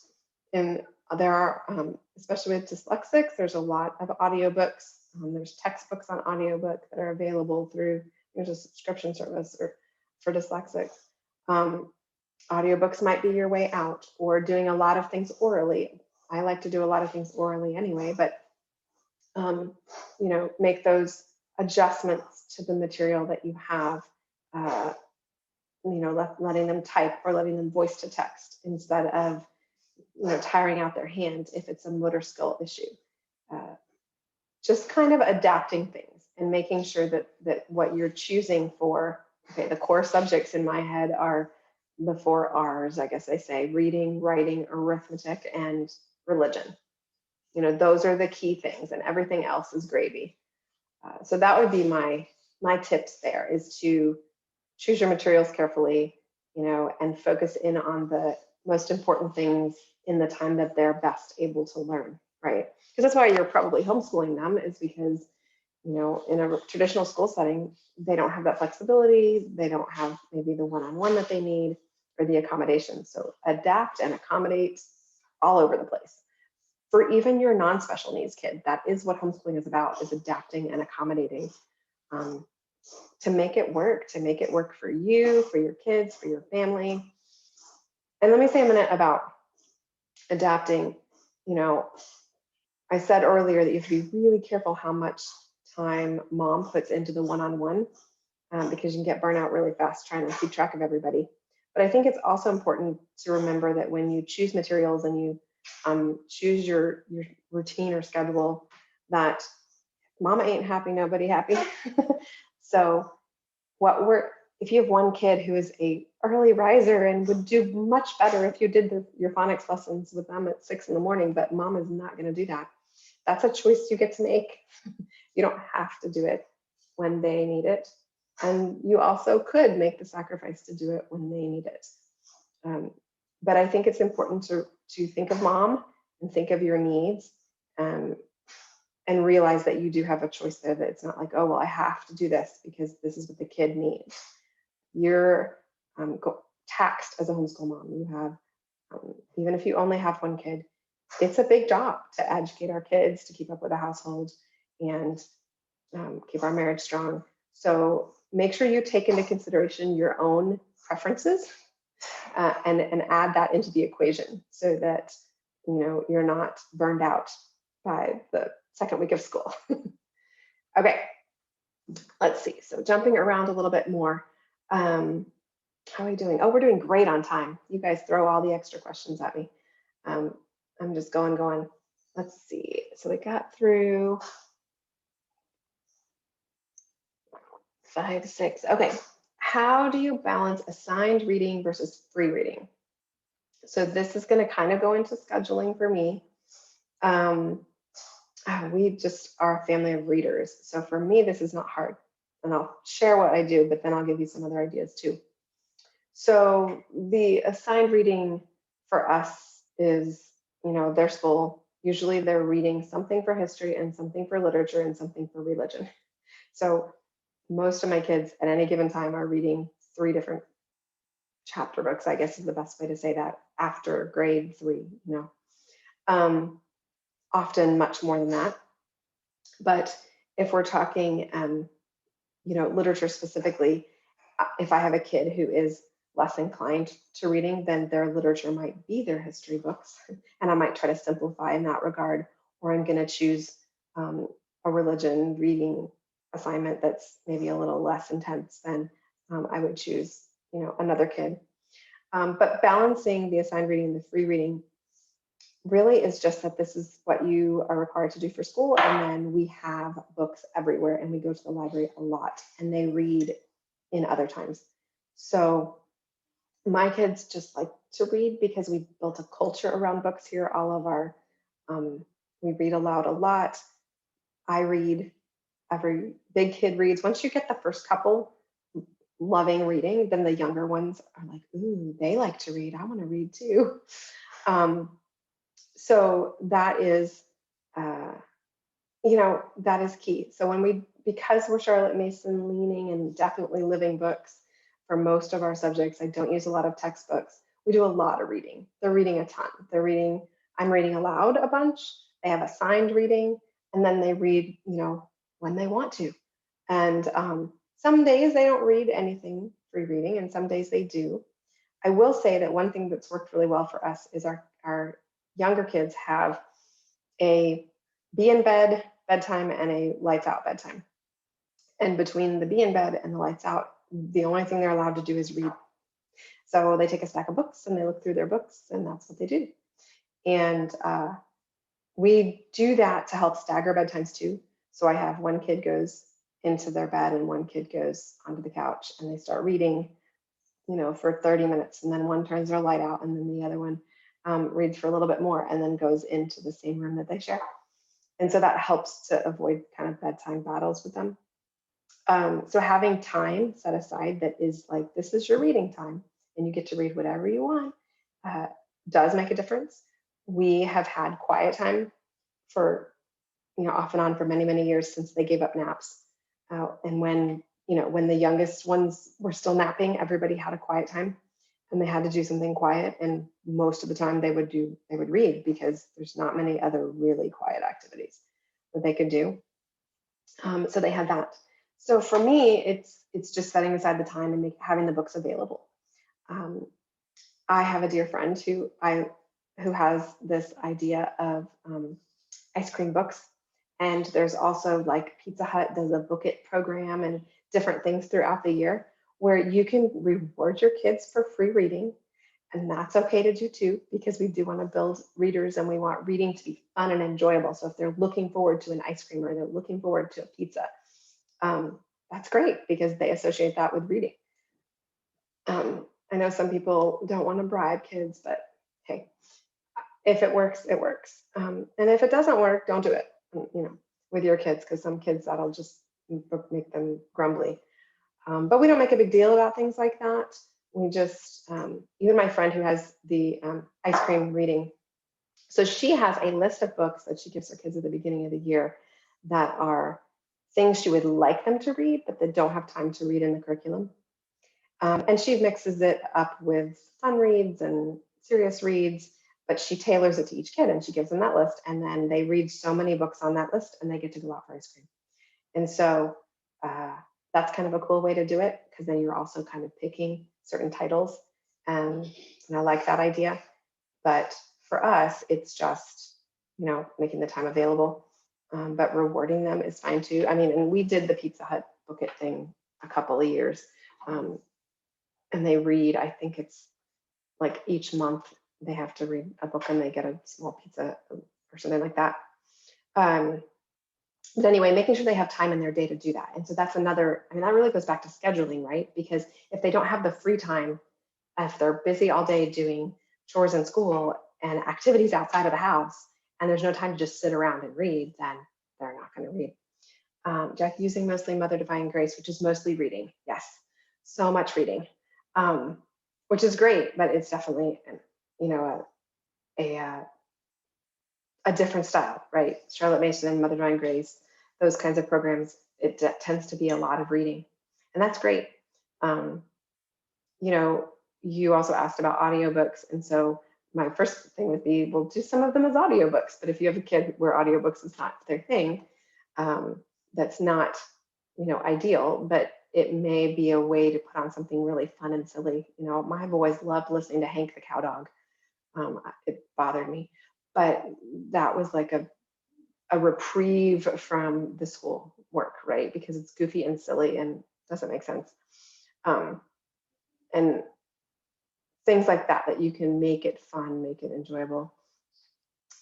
And there are, especially with dyslexics, there's a lot of audiobooks. There's textbooks on audiobook that are available through, there's a subscription service for dyslexics. Audiobooks might be your way out, or doing a lot of things orally. I like to do a lot of things orally anyway, but make those adjustments to the material that you have. Letting them type or letting them voice to text instead of tiring out their hands if it's a motor skill issue. Just kind of adapting things and making sure that what you're choosing for, okay, the core subjects in my head are the 4 R's, I guess I say: reading, writing, arithmetic, and religion. Those are the key things, and everything else is gravy. So that would be my tips there, is to choose your materials carefully, and focus in on the most important things in the time that they're best able to learn, right? Because that's why you're probably homeschooling them, is because, in a traditional school setting, they don't have that flexibility. They don't have maybe the one-on-one that they need or the accommodation. So adapt and accommodate all over the place. For even your non-special needs kid, that is what homeschooling is about, is adapting and accommodating to make it work for you, for your kids, for your family. And let me say a minute about adapting. I said earlier that you have to be really careful how much time mom puts into the one-on-one, because you can get burnout really fast trying to keep track of everybody. But I think it's also important to remember that when you choose materials and you choose your routine or schedule, that mama ain't happy, nobody happy. So if you have one kid who is a early riser and would do much better if you did your phonics lessons with them at 6 a.m, but mom is not going to do that, that's a choice you get to make. You don't have to do it when they need it. And you also could make the sacrifice to do it when they need it. But I think it's important to think of mom and think of your needs, um, and realize that you do have a choice there, that it's not like, oh, well, I have to do this because this is what the kid needs. You're taxed as a homeschool mom. You have, even if you only have one kid, it's a big job to educate our kids, to keep up with the household, and keep our marriage strong. So make sure you take into consideration your own preferences, and add that into the equation so that you're not burned out by the second week of school. Okay, let's see. So jumping around a little bit more. How are we doing? Oh, we're doing great on time. You guys throw all the extra questions at me. I'm just going. Let's see. So we got through 5 to 6. Okay. How do you balance assigned reading versus free reading? So this is going to kind of go into scheduling for me. We just are a family of readers. So for me, this is not hard. And I'll share what I do, but then I'll give you some other ideas too. So the assigned reading for us is, their school. Usually they're reading something for history and something for literature and something for religion. So most of my kids at any given time are reading 3 different chapter books, I guess is the best way to say that, after grade 3, often much more than that. But if we're talking, literature specifically, if I have a kid who is less inclined to reading, then their literature might be their history books. And I might try to simplify in that regard, or I'm going to choose a religion reading assignment that's maybe a little less intense than I would choose, another kid. But balancing the assigned reading and the free reading really is just that this is what you are required to do for school. And then we have books everywhere, and we go to the library a lot, and they read in other times. So my kids just like to read because we built a culture around books here. All of our, we read aloud a lot. I read, every big kid reads. Once you get the first couple loving reading, then the younger ones are like, ooh, they like to read. I want to read too. So that is, that is key. So because we're Charlotte Mason leaning and definitely living books for most of our subjects, I don't use a lot of textbooks. We do a lot of reading. They're reading a ton. I'm reading aloud a bunch. They have assigned reading, and then they read, when they want to. And some days they don't read anything free reading, and some days they do. I will say that one thing that's worked really well for us is our younger kids have a be in bed bedtime and a lights out bedtime. And between the be in bed and the lights out, the only thing they're allowed to do is read. So they take a stack of books and they look through their books, and that's what they do. And we do that to help stagger bedtimes too. So I have one kid goes into their bed and one kid goes onto the couch, and they start reading, for 30 minutes. And then one turns their light out, and then the other one reads for a little bit more, and then goes into the same room that they share. And so that helps to avoid kind of bedtime battles with them. So having time set aside that is like, this is your reading time, and you get to read whatever you want, does make a difference. We have had quiet time for, off and on for many, many years since they gave up naps. And when the youngest ones were still napping, everybody had a quiet time, and they had to do something quiet. And most of the time they would read, because there's not many other really quiet activities that they could do. So they had that. So for me, it's just setting aside the time and having the books available. I have a dear friend who has this idea of ice cream books. And there's also, like, Pizza Hut does a Book It program and different things throughout the year where you can reward your kids for free reading. And that's okay to do too, because we do want to build readers and we want reading to be fun and enjoyable. So if they're looking forward to an ice cream or they're looking forward to a pizza, that's great, because they associate that with reading. I know some people don't want to bribe kids, but hey, if it works, it works. And if it doesn't work, don't do it, with your kids, because some kids, that'll just make them grumbly. But we don't make a big deal about things like that. we just, even my friend who has the ice cream reading, so she has a list of books that she gives her kids at the beginning of the year that are things she would like them to read, but they don't have time to read in the curriculum. And she mixes it up with fun reads and serious reads, but she tailors it to each kid and she gives them that list. And then they read so many books on that list and they get to go out for ice cream. And so uh, that's kind of a cool way to do it, because then you're also kind of picking certain titles. And I like that idea. But for us, it's just, making the time available. But rewarding them is fine too. I mean, and we did the Pizza Hut Book It thing a couple of years. And they read, I think it's like each month they have to read a book and they get a small pizza or something like that. But anyway, making sure they have time in their day to do that. And so that's another, I mean, that really goes back to scheduling, right? Because if they don't have the free time, if they're busy all day doing chores in school and activities outside of the house, and there's no time to just sit around and read, then they're not going to read. Jack, using mostly Mother Divine Grace, which is mostly reading. Yes, so much reading, which is great, but it's definitely, a different style, right? Charlotte Mason, Mother Divine Grace, those kinds of programs, it tends to be a lot of reading, and that's great. You also asked about audiobooks, and so my first thing would be, well, do some of them as audiobooks. But if you have a kid where audiobooks is not their thing, that's not, ideal, but it may be a way to put on something really fun and silly. My boys loved listening to Hank the Cow Dog. It bothered me, but that was like a reprieve from the school work, right? Because it's goofy and silly and doesn't make sense. And things like that you can make it fun, make it enjoyable.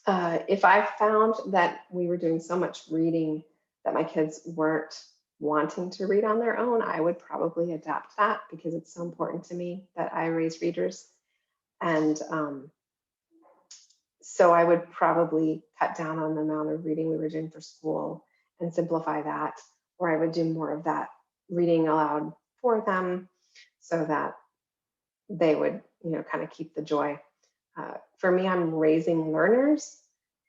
If I found that we were doing so much reading that my kids weren't wanting to read on their own, I would probably adapt that, because it's so important to me that I raise readers. And so I would probably cut down on the amount of reading we were doing for school and simplify that, or I would do more of that reading aloud for them so that they would, kind of keep the joy. For me, I'm raising learners.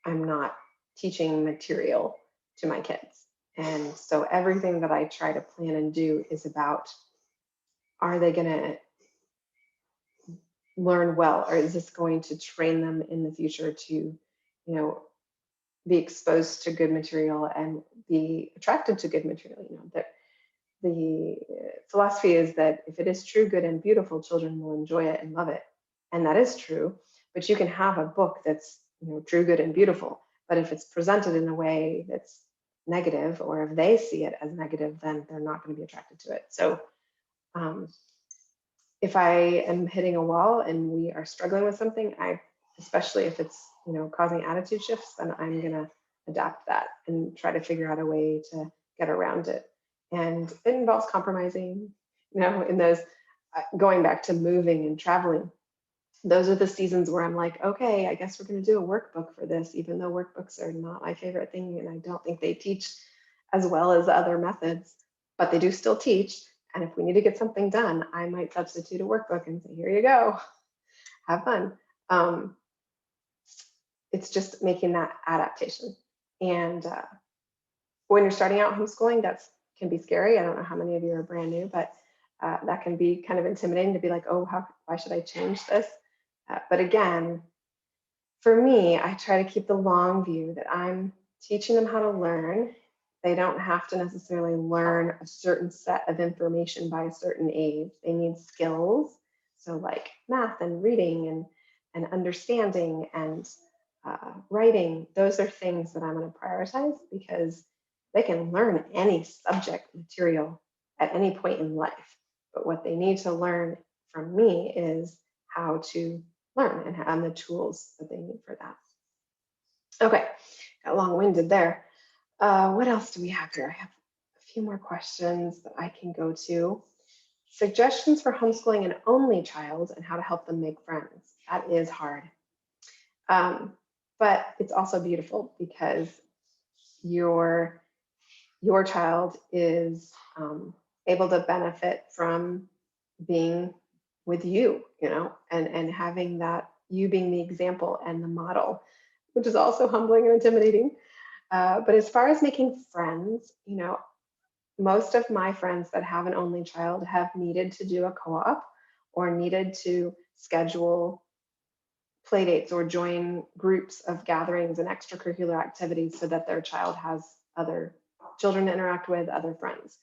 I'm not teaching material to my kids. And so everything that I try to plan and do is about, are they going to learn well, or is this going to train them in the future to, be exposed to good material and be attracted to good material? That the philosophy is that if it is true, good, and beautiful, children will enjoy it and love it. And that is true, but you can have a book that's, true, good, and beautiful. But if it's presented in a way that's negative, or if they see it as negative, then they're not going to be attracted to it. So if I am hitting a wall and we are struggling with something, especially if it's, causing attitude shifts, then I'm going to adapt that and try to figure out a way to get around it. And it involves compromising, in those, going back to moving and traveling. Those are the seasons where I'm like, okay, I guess we're going to do a workbook for this, even though workbooks are not my favorite thing. And I don't think they teach as well as other methods, but they do still teach. And if we need to get something done, I might substitute a workbook and say, here you go, have fun. It's just making that adaptation. And when you're starting out homeschooling, that can be scary. I don't know how many of you are brand new, but that can be kind of intimidating to be like, oh, why should I change this? But again, for me, I try to keep the long view that I'm teaching them how to learn. They don't have to necessarily learn a certain set of information by a certain age. They need skills. So like math and reading and understanding and writing, those are things that I'm going to prioritize, because they can learn any subject material at any point in life. But what they need to learn from me is how to learn and the tools that they need for that. Okay, got long-winded there. What else do we have here? I have a few more questions that I can go to. Suggestions for homeschooling an only child and how to help them make friends. That is hard. But it's also beautiful, because your child is able to benefit from being with you, and having that, you being the example and the model, which is also humbling and intimidating. But as far as making friends, most of my friends that have an only child have needed to do a co-op or needed to schedule play dates or join groups of gatherings and extracurricular activities so that their child has other children to interact with, other friends.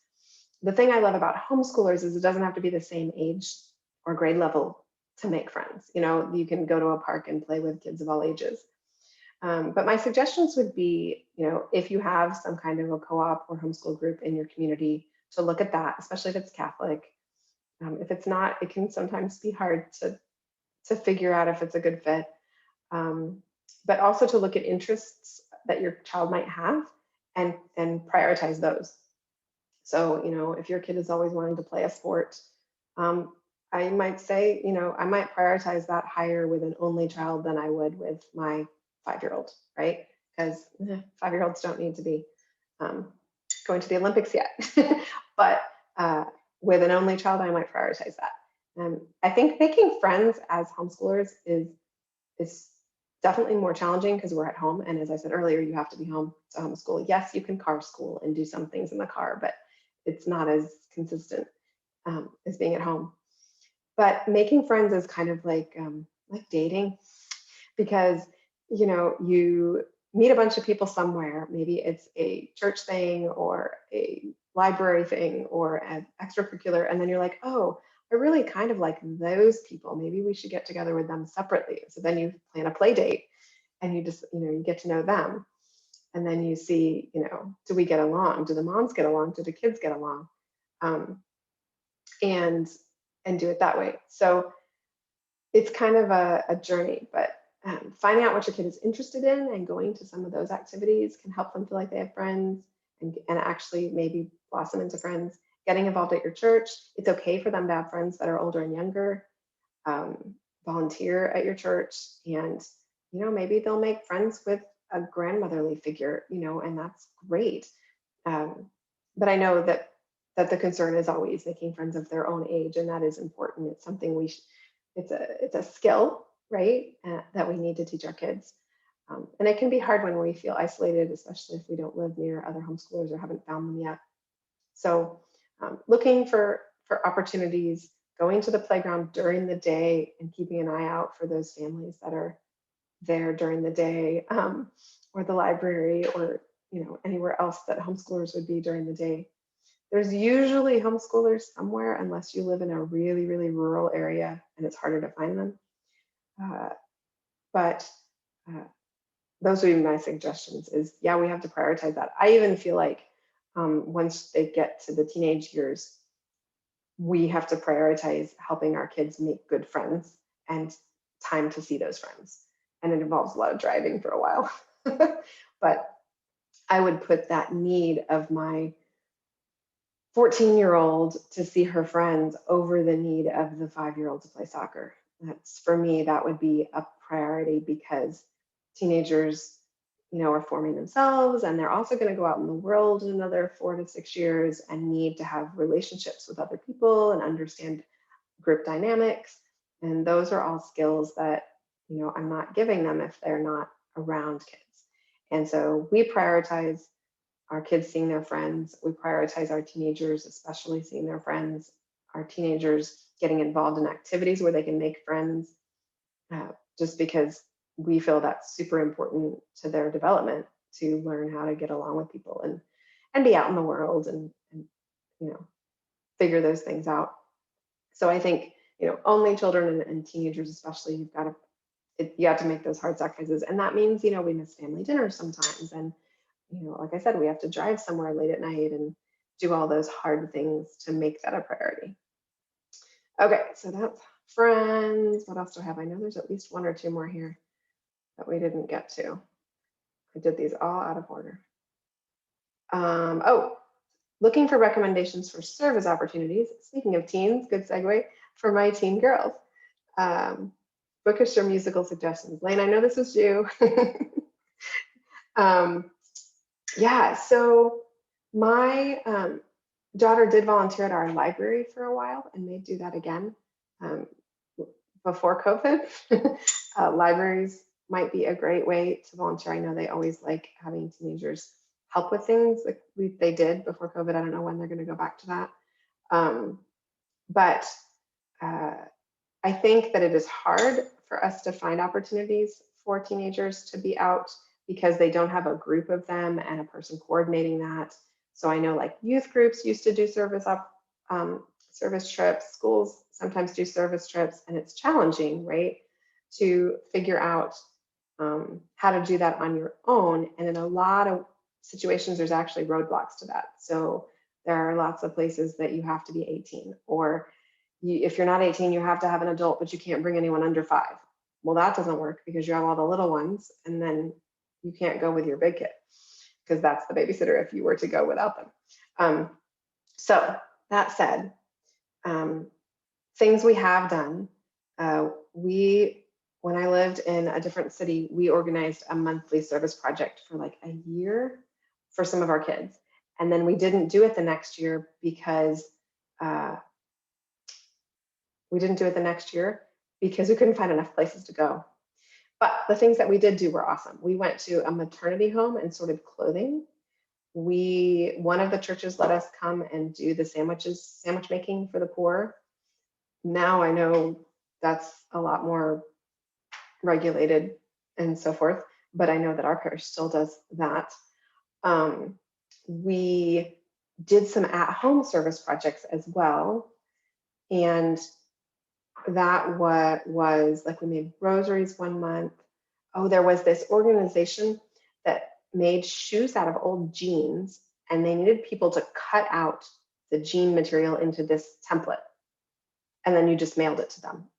The thing I love about homeschoolers is it doesn't have to be the same age or grade level to make friends. You can go to a park and play with kids of all ages. But my suggestions would be, if you have some kind of a co-op or homeschool group in your community, to look at that, especially if it's Catholic. If it's not, it can sometimes be hard to figure out if it's a good fit. But also to look at interests that your child might have and prioritize those. So, if your kid is always wanting to play a sport, I might say, I might prioritize that higher with an only child than I would with my 5-year-old, right? Because 5-year-olds don't need to be going to the Olympics yet. But with an only child, I might prioritize that. I think making friends as homeschoolers is definitely more challenging because we're at home. And as I said earlier, you have to be home to homeschool. Yes, you can car school and do some things in the car, but it's not as consistent as being at home. But making friends is kind of like dating, because you meet a bunch of people somewhere. Maybe it's a church thing or a library thing or an extracurricular, and then you're like, oh, I really kind of like those people. Maybe we should get together with them separately. So then you plan a play date and you just, you get to know them. And then you see, do we get along? Do the moms get along? Do the kids get along? And do it that way. So it's kind of a journey, but finding out what your kid is interested in and going to some of those activities can help them feel like they have friends and actually maybe blossom into friends. Getting involved at your church, it's okay for them to have friends that are older and younger. Volunteer at your church, and maybe they'll make friends with a grandmotherly figure, and that's great. But I know that the concern is always making friends of their own age, and that is important. It's something it's a skill, right? That we need to teach our kids. And it can be hard when we feel isolated, especially if we don't live near other homeschoolers or haven't found them yet. So looking for opportunities, going to the playground during the day and keeping an eye out for those families that are there during the day, or the library, or anywhere else that homeschoolers would be during the day. There's usually homeschoolers somewhere, unless you live in a really, really rural area and it's harder to find them. But those would be my suggestions. Is we have to prioritize that. I even feel like once they get to the teenage years, we have to prioritize helping our kids make good friends and time to see those friends. And it involves a lot of driving for a while. But I would put that need of my 14-year-old to see her friends over the need of the 5-year-old to play soccer. That's, for me, that would be a priority, because teenagers, are forming themselves, and they're also going to go out in the world in another 4 to 6 years and need to have relationships with other people and understand group dynamics. And those are all skills that, I'm not giving them if they're not around kids. And so we prioritize our kids seeing their friends. We prioritize our teenagers, especially seeing their friends, our teenagers getting involved in activities where they can make friends, just because we feel that's super important to their development, to learn how to get along with people and be out in the world and figure those things out. So I think, only children and teenagers especially, you have to make those hard sacrifices. And that means, we miss family dinners sometimes. And, like I said, we have to drive somewhere late at night and do all those hard things to make that a priority. Okay, so that's friends. What else do I have? I know there's at least 1 or 2 more here that we didn't get to. I did these all out of order. Looking for recommendations for service opportunities. Speaking of teens, good segue for my teen girls. Bookish or musical suggestions. Lane, I know this is you. So my daughter did volunteer at our library for a while and may do that again. um, before COVID, libraries might be a great way to volunteer. I know they always like having teenagers help with things like they did before COVID. I don't know when they're going to go back to that. Um, but uh, I think that it is hard for us to find opportunities for teenagers to be out because they don't have a group of them and a person coordinating that. So I know like youth groups used to do service trips, schools sometimes do service trips, and it's challenging, right, to figure out how to do that on your own. And in a lot of situations, there's actually roadblocks to that. So there are lots of places that you have to be 18, or if you're not 18, you have to have an adult, but you can't bring anyone under 5. Well, that doesn't work because you have all the little ones, and then you can't go with your big kid because that's the babysitter if you were to go without them. So that said, things we have done, when I lived in a different city, we organized a monthly service project for like a year for some of our kids. And then we didn't do it the next year because we couldn't find enough places to go. But the things that we did do were awesome. We went to a maternity home and sorted clothing. One of the churches let us come and do the sandwich making for the poor. Now I know that's a lot more regulated and so forth, but I know that our parish still does that. We did some at-home service projects as well, and that was like we made rosaries one month. Oh, there was this organization that made shoes out of old jeans, and they needed people to cut out the jean material into this template, and then you just mailed it to them.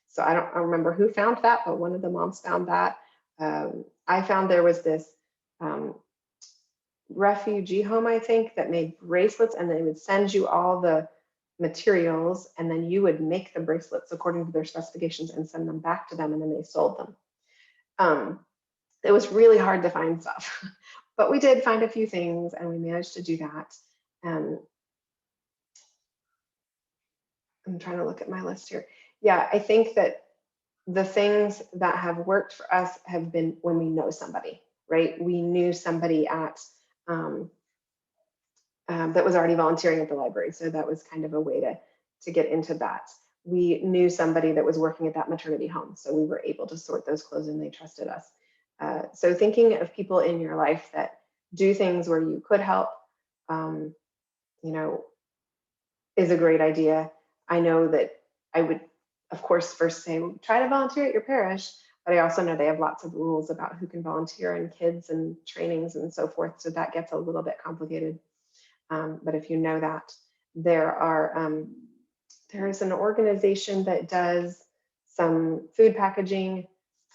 So I don't remember who found that, but one of the moms found that. I found there was this refugee home, I think, that made bracelets, and they would send you all the materials, and then you would make the bracelets according to their specifications and send them back to them, and then they sold them. It was really hard to find stuff, but we did find a few things, and we managed to do that. I'm trying to look at my list here. Yeah, I think that the things that have worked for us have been when we know somebody, right? We knew somebody that was already volunteering at the library, so that was kind of a way to get into that. We knew somebody that was working at that maternity home, so we were able to sort those clothes, and they trusted us. So thinking of people in your life that do things where you could help, is a great idea. I know that I would, of course, first say, try to volunteer at your parish, but I also know they have lots of rules about who can volunteer and kids and trainings and so forth. So that gets a little bit complicated. But if you know that, there is an organization that does some food packaging.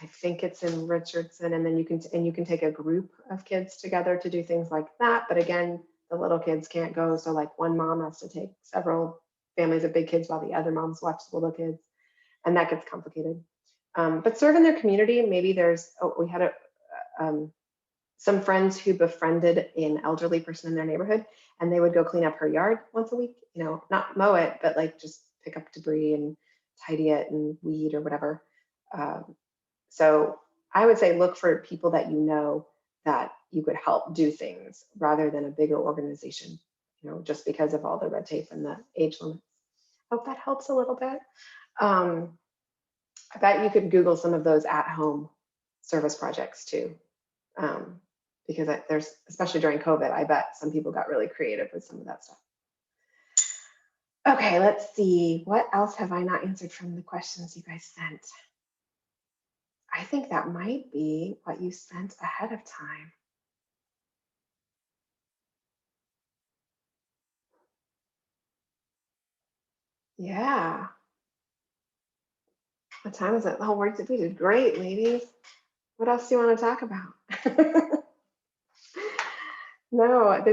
I think it's in Richardson, and then you can take a group of kids together to do things like that. But again, the little kids can't go, so like one mom has to take several families of big kids while the other moms watch the little kids, and that gets complicated. But serve in their community. Maybe we had some friends who befriended an elderly person in their neighborhood, and they would go clean up her yard once a week, not mow it, but like just pick up debris and tidy it and weed or whatever. So I would say look for people that you know that you could help do things rather than a bigger organization, just because of all the red tape and the age limits. Hope that helps a little bit. I bet you could Google some of those at-home service projects too. Because there's, especially during COVID, I bet some people got really creative with some of that stuff. Okay, let's see. What else have I not answered from the questions you guys sent? I think that might be what you sent ahead of time. Yeah. What time is it? Oh, we did great, ladies. What else do you want to talk about? No, it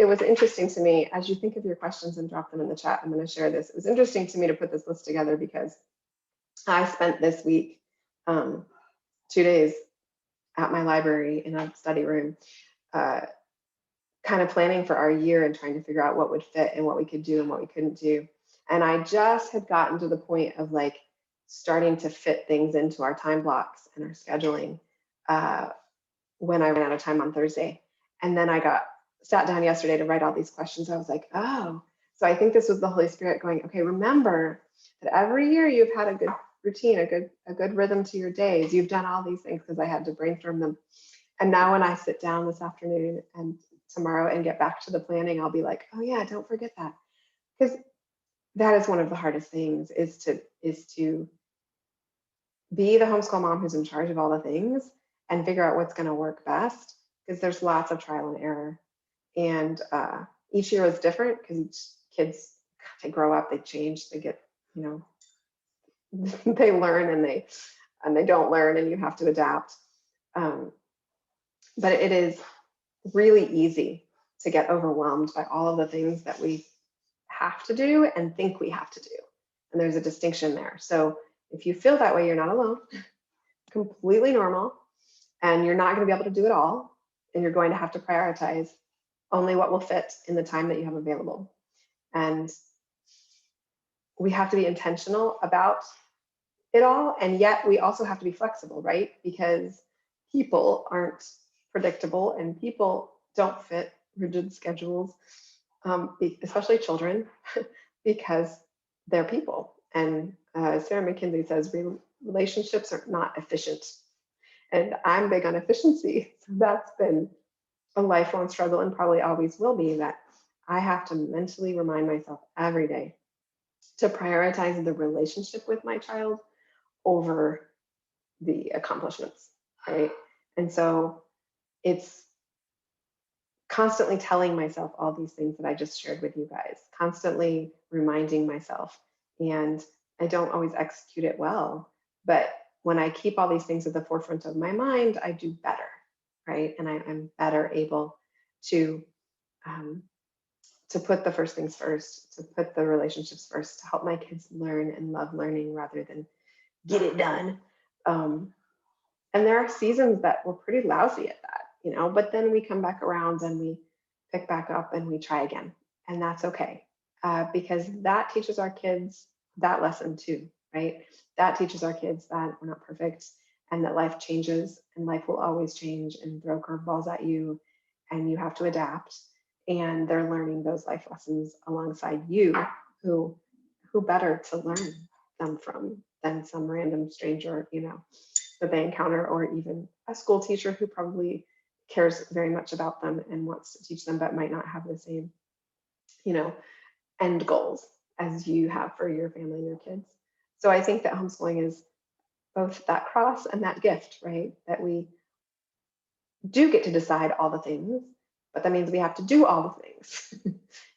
was interesting to me as you think of your questions and drop them in the chat. I'm going to share this. It was interesting to me to put this list together because I spent this week 2 days at my library in a study room, kind of planning for our year and trying to figure out what would fit and what we could do and what we couldn't do. And I just had gotten to the point of like starting to fit things into our time blocks and our scheduling uh, when I ran out of time on Thursday. And then I got sat down yesterday to write all these questions. I was like, oh, so I think this was the Holy Spirit going, okay, remember that every year you've had a good routine, a good rhythm to your days. You've done all these things because I had to brainstorm them. And now when I sit down this afternoon and tomorrow and get back to the planning, I'll be like, oh yeah, don't forget that. Because that is one of the hardest things is to be the homeschool mom who's in charge of all the things and figure out what's going to work best, because there's lots of trial and error. And each year is different because each kids, they grow up, they change, they get, you know, they learn and they don't learn, and you have to adapt. But it is really easy to get overwhelmed by all of the things that we have to do and think we have to do. And there's a distinction there. So if you feel that way, you're not alone, completely normal, and you're not going to be able to do it all. And you're going to have to prioritize only what will fit in the time that you have available. And we have to be intentional about it all. And yet we also have to be flexible, right? Because people aren't predictable and people don't fit rigid schedules, especially children, because they're people. And Sarah McKinsey says relationships are not efficient. And I'm big on efficiency. So that's been a lifelong struggle and probably always will be, that I have to mentally remind myself every day to prioritize the relationship with my child over the accomplishments, right? And so it's constantly telling myself all these things that I just shared with you guys, constantly reminding myself. And I don't always execute it well, but when I keep all these things at the forefront of my mind, I do better, right? And I'm better able to put the first things first, to put the relationships first, to help my kids learn and love learning rather than get it done. And there are seasons that we're pretty lousy at that, you know, but then we come back around and we pick back up and we try again. And that's okay, because that teaches our kids that lesson too, right? That teaches our kids that we're not perfect and that life changes and life will always change and throw curveballs at you and you have to adapt. And they're learning those life lessons alongside you, who better to learn them from than some random stranger, you know, that they encounter, or even a school teacher who probably cares very much about them and wants to teach them, but might not have the same, you know, end goals as you have for your family and your kids. So I think that homeschooling is both that cross and that gift, right? That we do get to decide all the things, but that means we have to do all the things,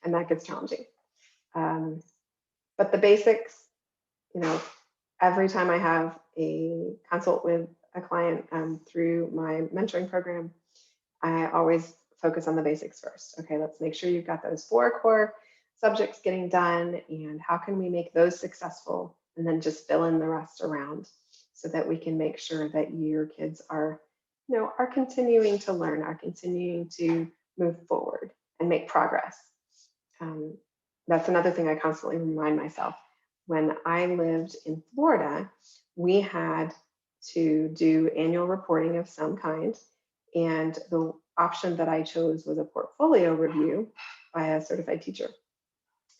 and that gets challenging. But the basics, you know, every time I have a consult with a client through my mentoring program, I always focus on the basics first. Okay, let's make sure you've got those 4 core subjects getting done, and how can we make those successful, and then just fill in the rest around so that we can make sure that your kids are, you know, are continuing to learn, are continuing to move forward and make progress. That's another thing I constantly remind myself. When I lived in Florida, we had to do annual reporting of some kind. And the option that I chose was a portfolio review by a certified teacher.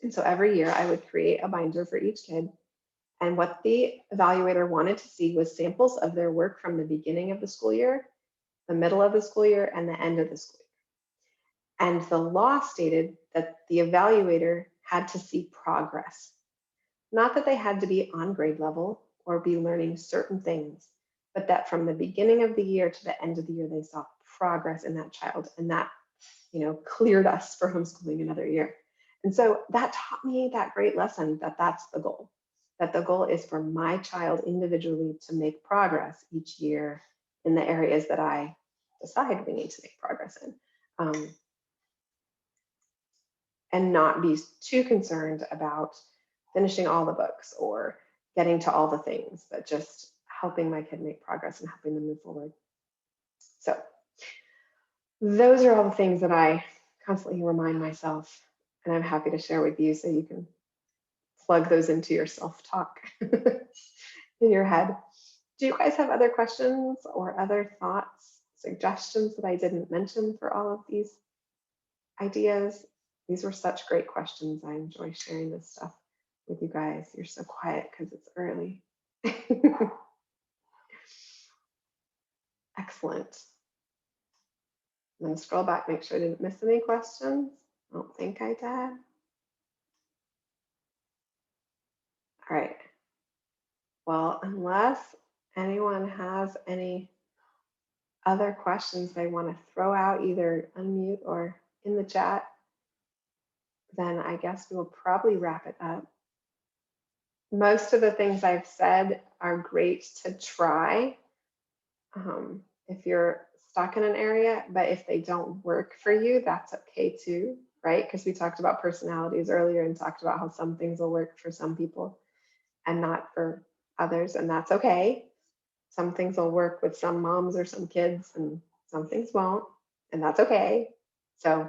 And so every year I would create a binder for each kid. And what the evaluator wanted to see was samples of their work from the beginning of the school year, the middle of the school year, and the end of the school year. And the law stated that the evaluator had to see progress. Not that they had to be on grade level or be learning certain things, but that from the beginning of the year to the end of the year, they saw progress in that child. And that, you know, cleared us for homeschooling another year. And so that taught me that great lesson, that that's the goal, that the goal is for my child individually to make progress each year in the areas that I decide we need to make progress in. And not be too concerned about finishing all the books or getting to all the things, but just helping my kid make progress and helping them move forward. So those are all the things that I constantly remind myself, and I'm happy to share with you so you can plug those into your self-talk in your head. Do you guys have other questions or other thoughts, suggestions that I didn't mention for all of these ideas? These were such great questions. I enjoy sharing this stuff with you guys. You're so quiet because it's early. Excellent. I'm going to scroll back, make sure I didn't miss any questions. I don't think I did. All right. Well, unless anyone has any other questions they want to throw out, either unmute or in the chat, then I guess we will probably wrap it up. Most of the things I've said are great to try if you're stuck in an area, but if they don't work for you, that's okay too, right? Because we talked about personalities earlier and talked about how some things will work for some people and not for others, and that's okay. Some things will work with some moms or some kids and some things won't, and that's okay. So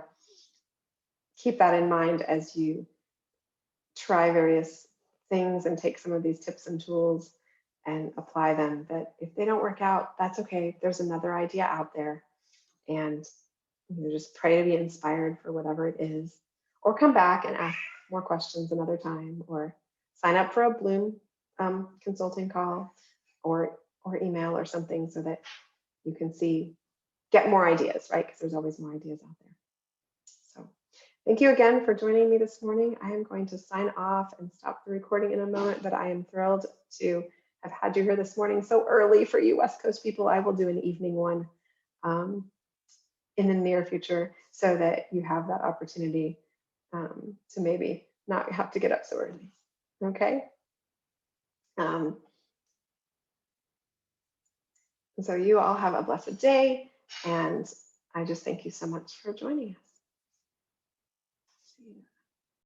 keep that in mind as you try various things and take some of these tips and tools and apply them, that if they don't work out, that's okay. There's another idea out there, and just pray to be inspired for whatever it is, or come back and ask more questions another time, or sign up for a Bloom consulting call or email or something so that you can get more ideas, right? Because there's always more ideas out there. So thank you again for joining me this morning. I am going to sign off and stop the recording in a moment, but I am thrilled to have had you here this morning so early for you West Coast people. I will do an evening one in the near future so that you have that opportunity to maybe not have to get up so early. Okay. So you all have a blessed day, and I just thank you so much for joining us.